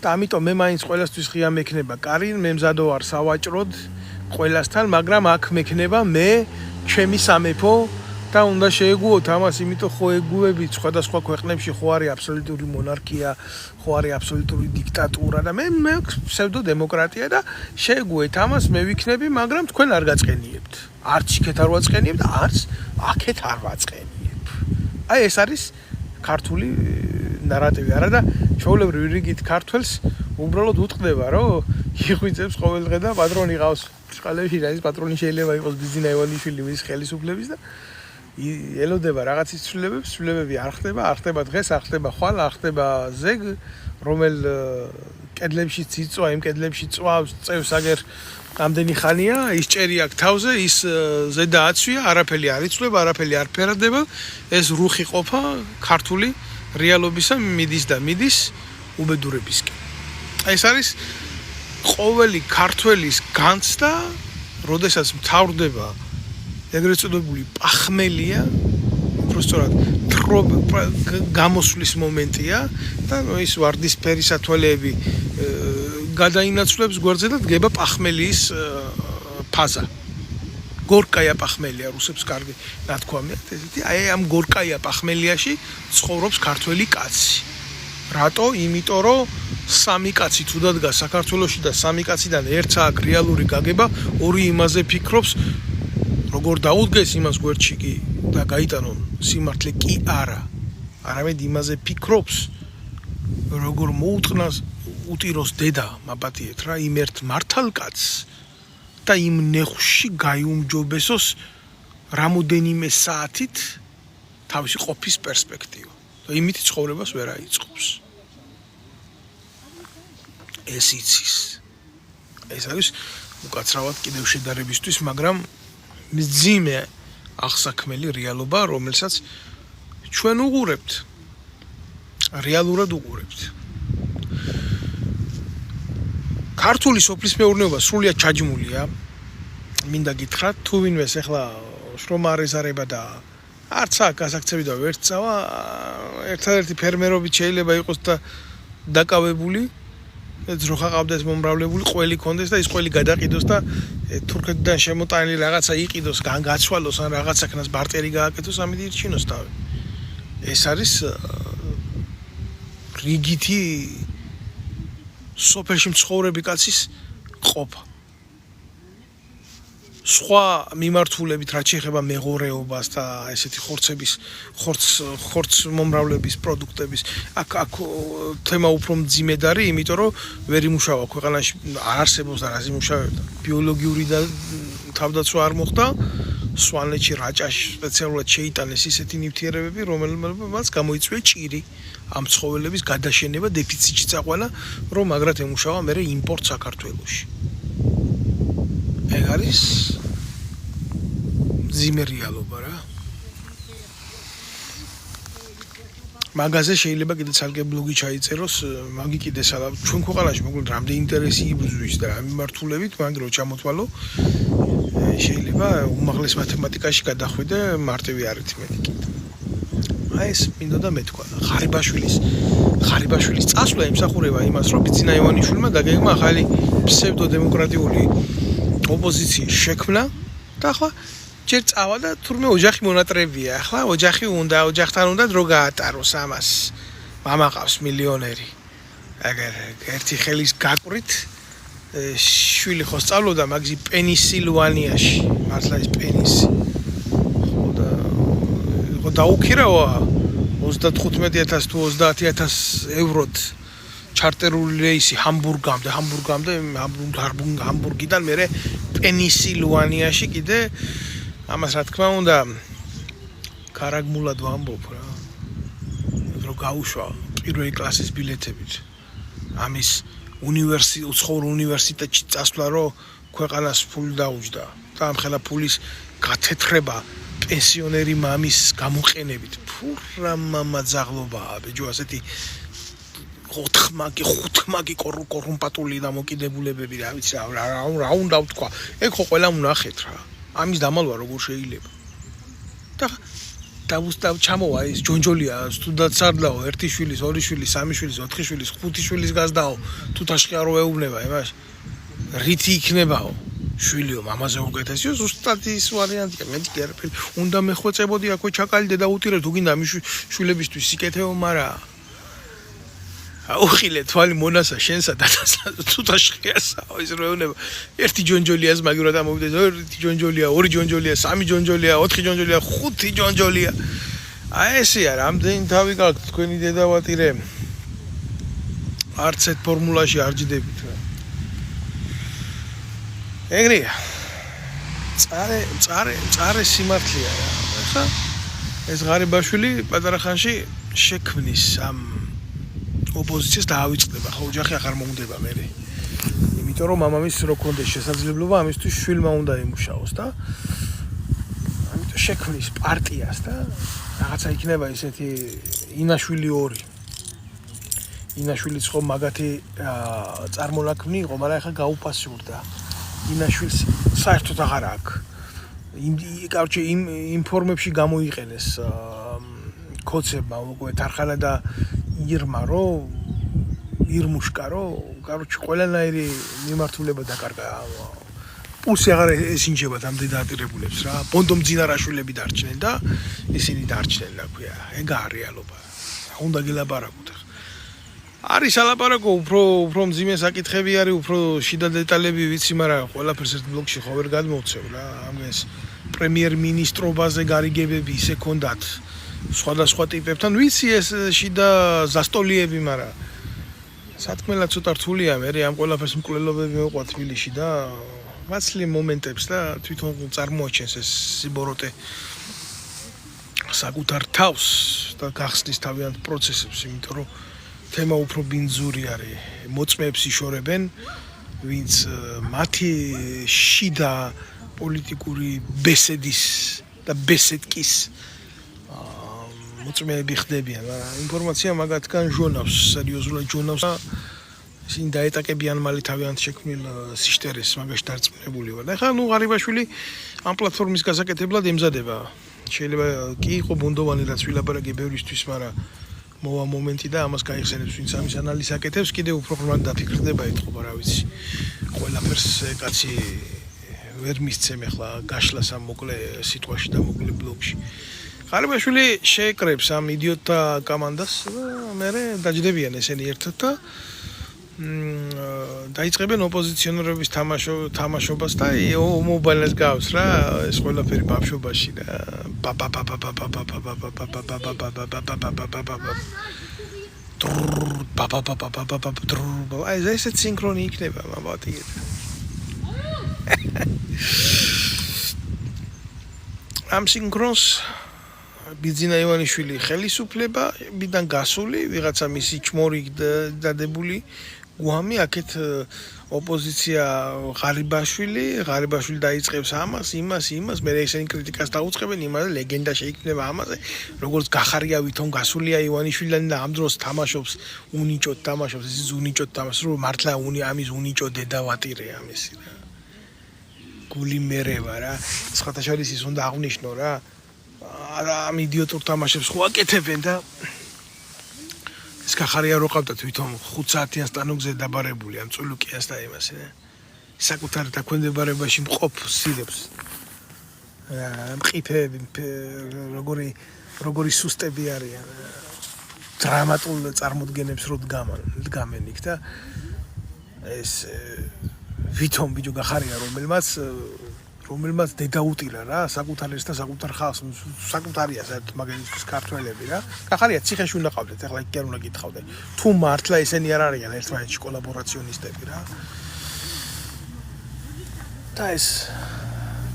და ამიტომ მე მაინც ყველასთვის ღია მექნება კარი მე მზადო ვარ სავაჭროდ ყველასთან მაგრამ აქ მექნება მე ჩემი სამეფო და უნდა შეეგუოთ ამას, იმიტომ ხო ეგუებით სხვადასხვა ქვეყნებში ხო არის აბსოლუტური მონარქია, ხო არის აბსოლუტური დიქტატურა და მე ფსევდო დემოკრატია და შეეგუეთ ამას მე ვიქნები, მაგრამ თქვენ არ გაწყენიებთ. არც იქეთ არ ვაწყენიებ და არც აქეთ არ ვაწყენიებ. აი ეს არის ქართული ნარატივი არა და ჩვეულებრივი რიგით ქართველს უბრალოდ უტყდება, რომ იღვიძებს ყოველდღე და პატრონი ყავს წყალებში რა ის პატრონი შეიძლება იყოს ბიზინა ივანიშვილი მის ხელისუფლების და ელოდება რაღაცის ცვლილებები არ ხდება დღეს, არ ხდება ხვალ, არ ხდება ზეგ, რომელ კედლებში წიწვა, იმ კედლებში წვავს, წევს აგერ ამდენი ხანია, ის ჭერი აქ თავზე, ის ზედა აცვია, არაფერი არ იცვლება, არაფერი არ ფერადება, ეს რუხი ყოფა ქართული რეალობისა მიდის უბედურებისკენ. ეს არის ყოველი ქართველის განცდა, როდესაც მთავრდება ეგრეთ წოდებული პახმელია, უბრალოდ გამოსვლის მომენტია და ის ვარდისფერი სათვალეები გადაინაცვლებს გვერდზე და დგება პახმელიის ფაზა. გორკაია პახმელია რუსებს კარგი ნათქვამია. აი ამ გორკაია პახმელიაში ცხოვრობს ქართველი კაცი. რატო? იმიტომ რომ სამი კაცი თუ დადგა საქართველოში და სამი კაციდან ერთს აქვს რეალური გაგება, ორი იმაზე ფიქრობს, როგორ დაუდგეს იმას გვერდში კი და გაიტანონ სიმართლე კი არა. არამედ იმაზე ფიქრობს, როგორ მოუტყნას უტიროს დედა მაპატიეთ რა იმ ერთ მართალ კაცს და იმ ნეხში გაიუმჯობესოს რამოდენიმე საათით თავისი ყოფის პერსპექტივა. და იმით ცხოვრებას ვერ აიწყობს. ეს იცის. ეს არის უკაცრავად კიდევ შედარებისთვის, მაგრამ მძიმე აღსაქმელი რეალობა, რომელსაც ჩვენ უყურებთ. რეალურად უყურებთ. ქართული სოფლის მეურნეობა სრულიად ჩაჯმულია. მინდა გითხრათ, თუ ვინმეს ახლა შრომა არ ეზარება და არც აქ გასაქცევი და ვერ წავა, ერთადერთი ფერმერობით შეიძლება იყოს და დაკავებული, ძროხა ყავდეს მომრავლებული, ყველი კონდეს და ის ყველი გადაყიდოს და თურქეთიდან შემოტანილი რაღაცა იყიდოს, გაცვალოს ან რაღაცაკნას ბარტერი გააკეთოს, ამით ირჩინოს თავი. ეს არის რიგითი სოფელში მცხოვრები კაცის ყოფა. სხვა მიმართულებით რაც შეეხება მეღორეობას და ესეთი ხორც მომრავლების პროდუქტების აქ თემა უფრო მძიმედ არის, იმიტომ რომ ვერ იმუშავა ქვეყანაში არ არსებობს და რას იმუშავებდა. ბიოლოგიური და თავდაცვა არ მოხდა, სვანეთში რაჭაში სპეციალურად შეიტანეს ისეთი ნივთიერებები, რომელმაც გამოიწვია ჭირი ამ ცხოველების გადაშენება, დეფიციტში წაყვანა, რომ მაგრად ემუშავა მერე იმპორტ საქართველოში. ეგ არის მძიმე რეალობა რა. მაგაზე შეიძლება კიდე ცალკე ბლოგი ჩაიწეროს, მაგი კიდე ჩვენ ქვეყანაში მოკლედ რამდენი ინტერესი იბრძვის და ამ მიმართულებით, მაგრამ რო ჩამოთვალო, შეიძლება უმაღლეს მათემატიკაში გადახვიდე მარტივი არითმეტიკით. აი ეს მინდოდა მეთქვა. ხარიბაშვილის წასვლა ემსახურება იმას, რომ ბიძინა ივანიშვილმა დაგეგმა ახალი ფსევდოდემოკრატიული ოპოზიციის შექმნა და ახლა ჯერ წავა და თურმე ოჯახი მონატრებია. ახლა ოჯახთან უნდა დრო გაატაროს ამას. მამა ყავს მილიონერი. აგერ ერთი ხელის გაკვრით შვილი ხო სწავლობდა მაგზი პენისილვანიაში, მართლა ის პენისი. ხო დაუქირავა 35,000 თუ 30,000 ევროთ ჩარტერული რეისი ჰამბურგიდან მერე პენისილვანიაში კიდე ამას რა თქმა უნდა კარაგმულად ვამბობ რა. რო გაუშვა პირველი კლასის ბილეთებით. ამის უნივერსიტეტში წასვლა რო ქვეყანას ფული დაუჯდა და ამ ხელა ფულის გათეთრება პენსიონერი მამის გამოყენებით. ფურა მამა ძაღლობაა ბიჭო, ასეთი ხუთმაგი კორუმპატული დამოკიდებულებები რა ვიცი რა უნდა ვთქვა. ეგ ხო ყველა უნახეთ რა. ამის დამალვა როგორ შეიძლება. და ჩამოვა ის ჯონჯოლია თუდად სარდლაო, ერთი შვილის, ორი შვილის, სამი შვილის, 4 შვილის, 5 შვილის გაზდაო, თუ თაშყი არ ეუბნება იმას. რითი იქნებაო? შვილიო, მამაზე უკეთესიო, ზუსტად ის ვარიანტია. მეტი კი არაფერი. უნდა მეხვეწებოდი აქვე ჩაკალიდე და უტირე თუ გინდა მის შვილებისთვის სიკეთეო, მაგრამ აუხილე თვალი მონასა შენსა და თუ თაშყიასაო ის რეუნება. ერთი ჯონჯოლიას მაგივრად ამოვიდეს, ერთი ჯონჯოლია, ორი ჯონჯოლია, სამი ჯონჯოლია, 4 ჯონჯოლია, 5 ჯონჯოლია. აი ესეა, რამდენი თავი გაქვთ თქვენი დედავატირე. არც ერთ ფორმულაში არ ჯდებით რა. ეგრეა. წარე სიმართლეა რა. ახლა ეს ღარიბაშვილი პატარა ხანში შექმნის ამ ოპოზიციას დაავიწყდება, ხო ოჯახი აღარ მომდება მე. იმიტომ რომ მამამისს რო ქონდეს შესაძლებლობა ამისთვის შვილმა უნდა იმუშაოს და ამიტომ შექმნის პარტიას და რაღაცა იქნება ესეთი ინაშვილი 2. ინაშვილიც ხო მაგათი წარმონაქმნი იყო, მაგრამ ახლა გაუფასურდა. ინაშვილს საერთოდ აღარ აქვს. Короче, იმ ფორმებში გამოიყენეს კოცებმა უკვე თარხანა და ირმა ირმუშკა короче, ყველანაირი მიმართულება დაკარგა. პულსი აღარ ესინჯება ამდენ დაატირებულებს რა. ბონდომ ძინარაშვილები დარჩნენ და ისინი დარჩნენ რა ქვია. ეგა რეალობა. უნდა გელაპარაკოთ. არის ალაპარაკო უფრო მძიმე საკითხები არის, უფრო შიდა დეტალები ვიცი, მაგრამ ყველაფერს ერთ ბლოკში ხო ვერ გადმოვცევ რა. ამას პრემიერ-მინისტრობაზე გარიგებები ისე ქონდათ სხვადასხვა ტიპებთან, ვიცი ეს შიდა ზასტოლიები, მაგრამ სათქმელად ცოტა რთულია, მე ამ ყველაფერს მკვლელობები მეყვა თბილისში და მაცლი მომენტებს და თვითონ წარმოაჩენს ეს სიბოროტე საკუთარ თავს და გახსნის თავიანთ პროცესებს, იმიტომ რომ თემა უფრო ბინძური არის. მოწმეებს იშორებენ, ვინც მათი შიდა პოლიტიკური ბესედის და ბესედკის მოწმეები ხდებიან, მაგრამ ინფორმაცია მაგათგან ჟონავს, სერიოზულად ჟონავს და ისინი დაეტაკებიან მალე თავიანთ შექმნილ სიშტერეს მაგაში დარწმუნებული ვარ. და ახლა ღარიბაშვილი ამ პლატფორმის გასაკეთებლად ემზადება. შეიძლება კი იყო ბუნდოვანი რაც ვილაპარაკე ბევრისთვის, მაგრამ მოვა მომენტი და ამას გაიხსენებს, ვინც ამის ანალიზს აკეთებს, კიდევ უფრო ღრმად დაფიქრდება ეთყობა, რა ვიცი. ყველაფერს კაცი ვერ მისცემ ახლა გაშლას ამ მოკლე სიტყვაში და მოკლე ბლოგში. ღარიბაშვილი შეეკრებს ამ იდიოტთა კომანდას და მერე დაჯდებიან ესენი ერთად და დაიწყებენ ოპოზიციონერების თამაშობას და მობაილს გავს რა ეს ყველაფერი ბავშვობაში და აი ეს სინქრონი იქნება მაბათი ამ სინქრონს ბიძინა ივანიშვილი ხელისუფლება მიდან გასული ვიღაცა მისი ჩმორი დადებული გვამი აქეთ ოპოზიცია ღარიბაშვილი დაიწყებს იმას მე ესენი კრიტიკას დაუწყებენ იმაზე ლეგენდა შეიქმნება ამაზე როგორც გახარია ვითომ გასულია ივანიშვილიდან და ამ დროს თამაშობს უნიჭოდ თამაშობს ეს უნიჭოდ თამაშობს რომ მართლა ამის უნიჭო დედა ვატირე ამისი რა გული მერევა რა სხვათა შორის ის უნდა აღნიშნო რა ამ იდიოტურ თამაშებს ხო აკეთებენ და ეს გახარია რო ყავდათ ვითომ 5 საათიან სტანოგზე დაბარებული ამ წულუკიას და იმას საკუთარ დაქვემდებარებაში მყოფ სირებს მყიფები როგორი სუსტები არიან დრამატულ წარმოდგენებს რო დგამენ იქ და ეს ვითომ ბიჭო გახარია რომელმაც დედა უტირა რა საკუთარ ეს და საკუთარ ხალხს საკუთარია საერთოდ მაგალითად ქართველები რა გახარია ციხეში უნდა ყავდეთ ახლა იქ კი არ უნდა გითხავდე თუ მართლა ესენი არ არიან ერთმანეთში კოლაბორაციონისტები რა და ეს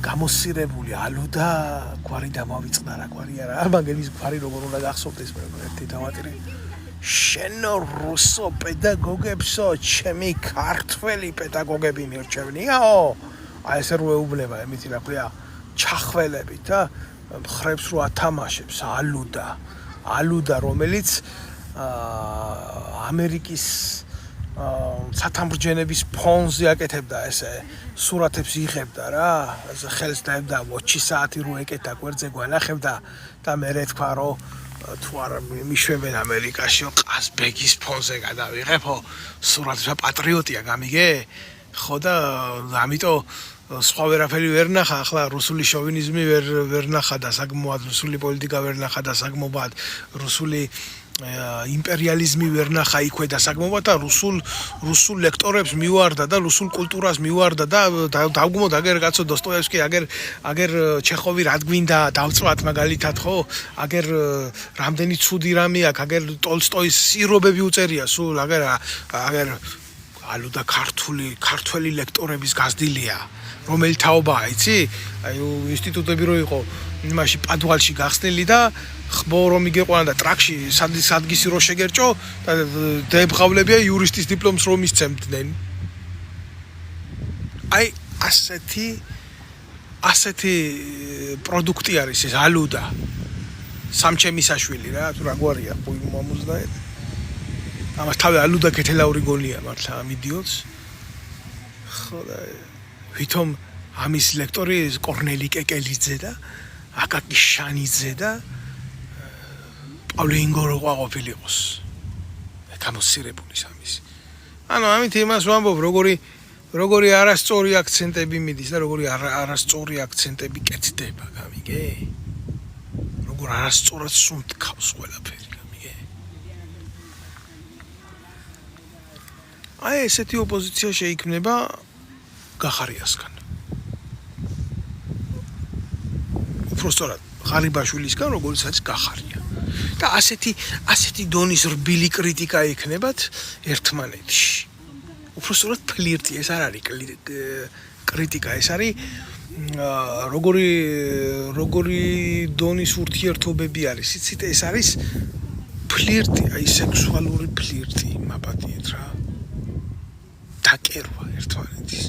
გამოსირებული ალუდა გვარი დამავიწყდა რა გვარი არა მაგალის გვარი როგორ უნდა გახსოვდეს მე ერთი დავატირე შენო რუსო პედაგოგებსო ჩემი ქართველი პედაგოგები მირჩევნიაო აი ესე რო ეუბნება ემითი რა ქვია ჩახველებით და ხრებს რო ათამაშებს ალუდა რომელიც ამერიკის სათამბრჯენების ფონზე აკეთებდა ესე სურათებს იღებდა რა ხელს დაებდა ვოჩი საათი რო ეკეთა გვერდზე გვანახებდა და მე თქვა რომ თუ არა მიშვებენ ამერიკაში ყაზბეგის ფონზე გადავიღებო სურათსა პატრიოტია გამიგე ხო და ამიტომ სხვა ვერაფერი ვერ ნახა ახლა რუსული შოვინიზმი ვერ ნახა და საკმაოდ რუსული პოლიტიკა ვერ ნახა და საკმაოდ რუსული იმპერიალიზმი ვერ ნახა იქვე და საკმაოდ და რუსულ ლექტორებს მივარდა და რუსულ კულტურას მივარდა და დავგმოთ აგერ კაცო დოსტოევსკი აგერ ჩეხოვი რა გვინდა დავწვათ მაგალითად ხო აგერ რამდენი ცუდი რამე აქვს აგერ ტოლსტოის სირობები უწერია სულ აგერ ალუდა ქართველი ლექტორების გაზრდილია რომელი თაობაა იცი აი ინსტიტუტები რო იყო იმაში პადვალში გახსნილი და ხბო რომ იგეყვანა და ტრაქში სადგისი რო შეგერჭო და დაებღავლებია იურისტის დიპლომს რომ ისცემდნენ აი ასეთი პროდუქტი არის ეს ალუდა სამჩემისაშვილი რა თუ რა გვარია ყუი მომუზნაე ამას თავი ალუდა კეთილაური გონია მართლა ამ იდიოტს ხო და ვითომ ამის ლექტორი კორნელი კეკელიძე და აკაკი შანიძე და პავლე ინგორო ყოფილიყოს გამოსირებული სამის ანუ ამით იმას ვამბობ როგორი არასწორი აქცენტები მიდის და როგორი არასწორი აქცენტები კეთდება გამიგე როგორ არასწორად სუნთქავს ყველაფერი გამიგე აი ესეთი ოპოზიცია შეიქმნება გახარიასგან უბრალოდ ღარიბაშვილისგან როგორც არის გახარია და ასეთი დონის რბილი კრიტიკა იქნებათ ერთმანეთში უბრალოდ ფლირტი ეს არ არის კრიტიკა ეს არის როგორი დონის ურთიერთობები არის იცით ეს არის ფლირტი აი სექსუალური ფლირტი მაპატიეთ რა დაკერვა ერთმანეთის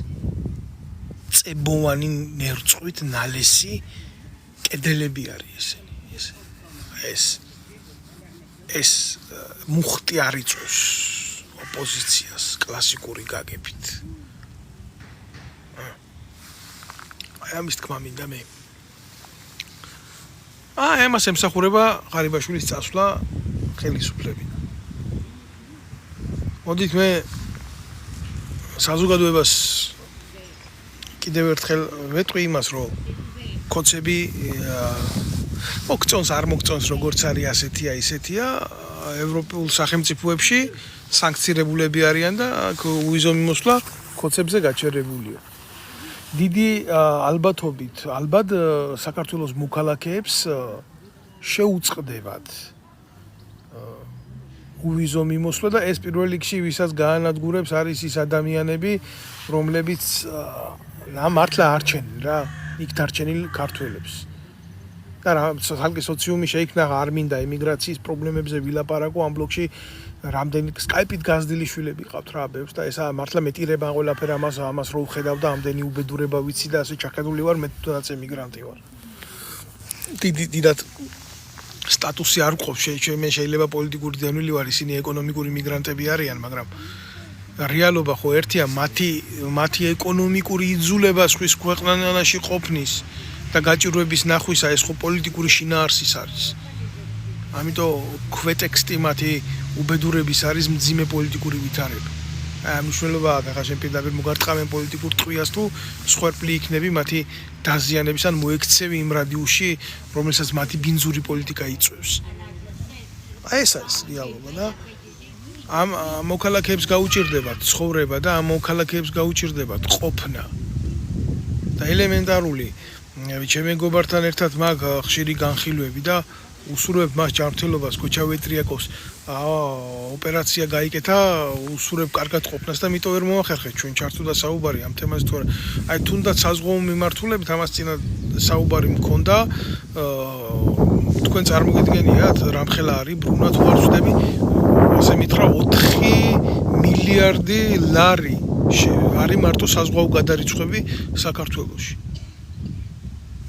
წებოვანი ნერწყვით ნალესი კედელები არის ეს მუხტი არ იწვევს ოპოზიციას კლასიკური გაგებით აი ამის თქმა მინდა მე ამას ემსახურება ღარიბაშვილის წასვლა ხელისუფლებიდან მოდით მე საზოგადოებას კიდევ ერთხელ ვეტყვი იმას რომ კოცები მოგწონს არ მოგწონს როგორც არის ასეთია ისეთია ევროპულ სახელმწიფოებში სანქცირებულები არიან და უიზო მიმოსვლა კოცებზე გაჩერებულია დიდი ალბათობით ალბათ საქართველოს მოქალაქეებს შეუწყდებათ უვიზო მიმოსვლა და ეს პირველ რიგში ვისაც გაანადგურებს არის ის ადამიანები რომლებიც მართლა არჩენილ რა იქ დარჩენილ ქართველებს და რა ხალხი სოციუმი შეიქმნა არ მინდა ემიგრაციის პრობლემებზე ვილაპარაკო ამ ბლოკში რამდენი სკაიპით გაზრდილი შვილები ყავთ რა ბევრს და ესა მართლა მეტირება ყველაფერ ამას რო ვხედავ და ამდენი უბედურება ვიცი და ასე ჩახედული ვარ მე თვითონაც ემიგრანტი ვარ დიდად სტატუსი არ გყობს მე შეიძლება პოლიტიკური დევნილი ვარ ისინი ეკონომიკური მიგრანტები არიან მაგრამ რეალობა ხო ერთია მათი ეკონომიკური იძულება სხვის ქვეყანაში ყოფნის და გაჭირვების ნახვისა ეს ხო პოლიტიკური შინაარსის არის ამიტომ ქვეტექსტი მათი უბედურების არის მძიმე პოლიტიკური ვითარება აი მნიშვნელობაა ხა შენ პირდაპირ მოგარტყამენ პოლიტიკურ ტყვიას თუ სხვერპლი იქნები მათი დაზიანების ან მოექცევი იმ რადიუსში რომელსაც მათი ბინძური პოლიტიკა იწვევს აი ეს არის რეალობა და ამ მოქალაქეებს გაუჭირდებათ ცხოვრება და ამ მოქალაქეებს გაუჭირდებათ ყოფნა და ელემენტარული ჩემ მეგობართან ერთად მაგ ხშირი განხილვები და უსურვებ მას ჯანმრთელობას ქოჩავეტრიაკოვს ოპერაცია გაიკეთა უსურვებ კარგად ყოფნას და მიტო ვერ მოახერხეთ ჩვენ ჩართულდა საუბარი ამ თემაზე თუ აი თუნდაც საზღვაო მიმართულებით ამას წინა საუბარი მქონდა თქვენ წარმოგიდგენიათ რამხელა არის ბრუნა თუ არ ვწდები ასე მითხრა 4 მილიარდი ლარი არის მარტო საზღვაო გადარიცხვები საქართველოში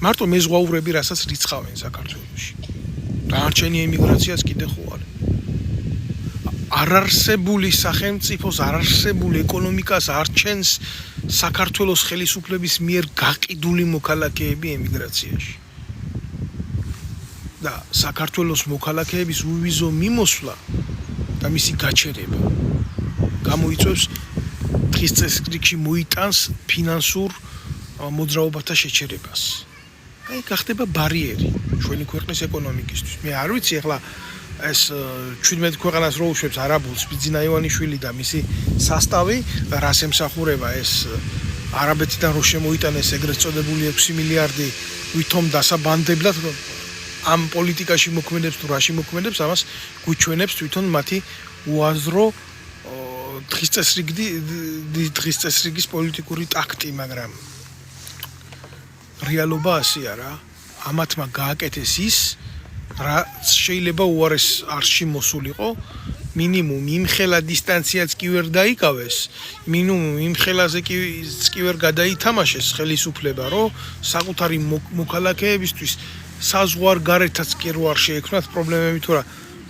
მარტო მეზღვაურები რასაც რიცხავენ საქართველოში დარჩენი ემიგრაციას კიდე ხო არის არარსებული სახელმწიფოს არარსებული ეკონომიკას არჩენს საქართველოს ხელისუფლების მიერ გაყიდული მოქალაქეები ემიგრაციაში და საქართველოს მოქალაქეების უვიზო მიმოსვლა და მისი გაჩერება გამოიწვევს დღის წესრიგში მოიტანს ფინანსურ მოძრაობათა შეჩერებას აი გახდება ბარიერი ჩვენი ქვეყნის ეკონომიკისთვის მე არ ვიცი ახლა ეს 17 ქვეყანას რო უშვებს არაბულს ბიძინა ივანიშვილი და მისი სასტავი რას ემსახურება ეს არაბეთიდან რო შემოიტანეს ეგრეთ წოდებული 6 მილიარდი ვითომ დასაბანდებლად ამ პოლიტიკაში მოქმედებს თუ რაში მოქმედებს ამას გვიჩვენებს თვითონ მათი უაზრო დღის წესრიგის პოლიტიკური ტაქტი, მაგრამ რეალობა ასეა რა. ამათმა გააკეთეს ის, რაც შეიძლება უარეს არსში მოსულიყო. მინიმუმ იმ ხელა დისტანციაც კი ვერ დაიკავეს, მინიმუმ იმ ხელაზე კი ვერ გადაითამაშეს ხელისუფლება, რომ საკუთარი მოქალაქეებისთვის საზღვარგარეთაც კი არ შეექმნათ პრობლემები თუ რა.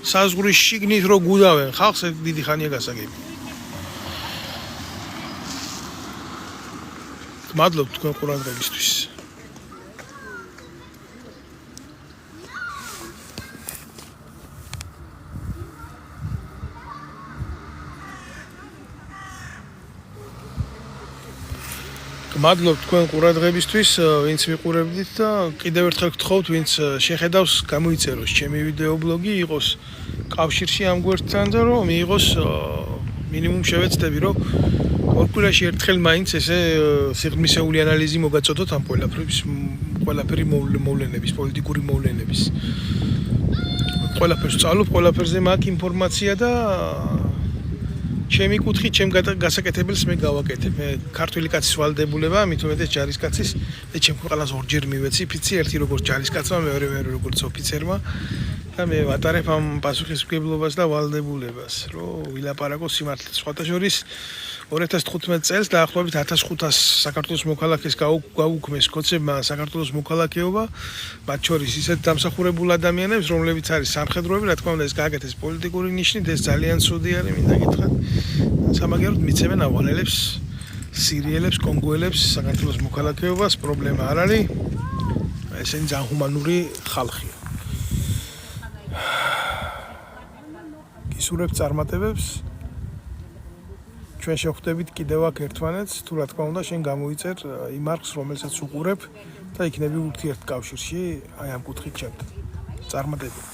საზღვრის შიგნით რო გუდავენ ხალხს, დიდი ხანია გასაგები. მადლობთ თქვენ ყურადღებისთვის. მადლობთ თქვენ ყურადღებისთვის, ვინც მიყურებდით და კიდევ ერთხელ გთხოვთ, ვინც შეხედავს, გამოიწეროს ჩემი ვიდეო ბლოგი, იყოს კავშირში ამ გვერდთან და რომ მიიღოს მინიმუმ შევეცდები, რომ ორ კვირაში ერთხელ მაინც ესე სიღრმისეული ანალიზი მოგაწოდოთ ამ ყველაფერი მოვლენების, პოლიტიკური მოვლენების. ყველაფერს ვწავლობ, ყველაფერზე მაქვს ინფორმაცია და ჩემი კუთხით, ჩემ გასაკეთებელს მე გავაკეთებ. მე ქართული კაცის ვალდებულება, მით უმეტეს ჯარისკაცის, და ჩემ ყველას ორჯერ მივეცი ფიცი, ერთი როგორც ჯარისკაცმა, მეორე როგორც ოფიცერმა და მე ვატარებ ამ პასუხისმგებლობას და ვალდებულებას, რომ ვილაპარაკო სიმართლეს. სხვათა შორის 2015 წელს დაახლოებით 1500 საქართველოს მოქალაქეს გაუქმეს კოცებმა საქართველოს მოქალაქეობა, მათ შორის ისეთ დამსახურებულ ადამიანებს, რომლებიც არის სამხედროები, რა თქმა უნდა, ეს გააკეთეს პოლიტიკური ნიშნით, ეს ძალიან ცუდი არის, მინდა გითხრათ. სამაგეროდ მიცემენ ავღანელებს, სირიელებს, კონგოელებს საქართველოს მოქალაქეობას, პრობლემა არ არის. ესენი ძალიან ჰუმანური ხალხია. გისურვებთ წარმატებებს. ჩვენ შევხვდებით კიდევ აქ ერთმანეთს, თუ რა თქმა უნდა, შენ გამოიწერ იმ არხს, რომელსაც უყურებ და იქნები ურთიერთკავშირში, აი ამ კუთხით ჩემთან. წარმატებები.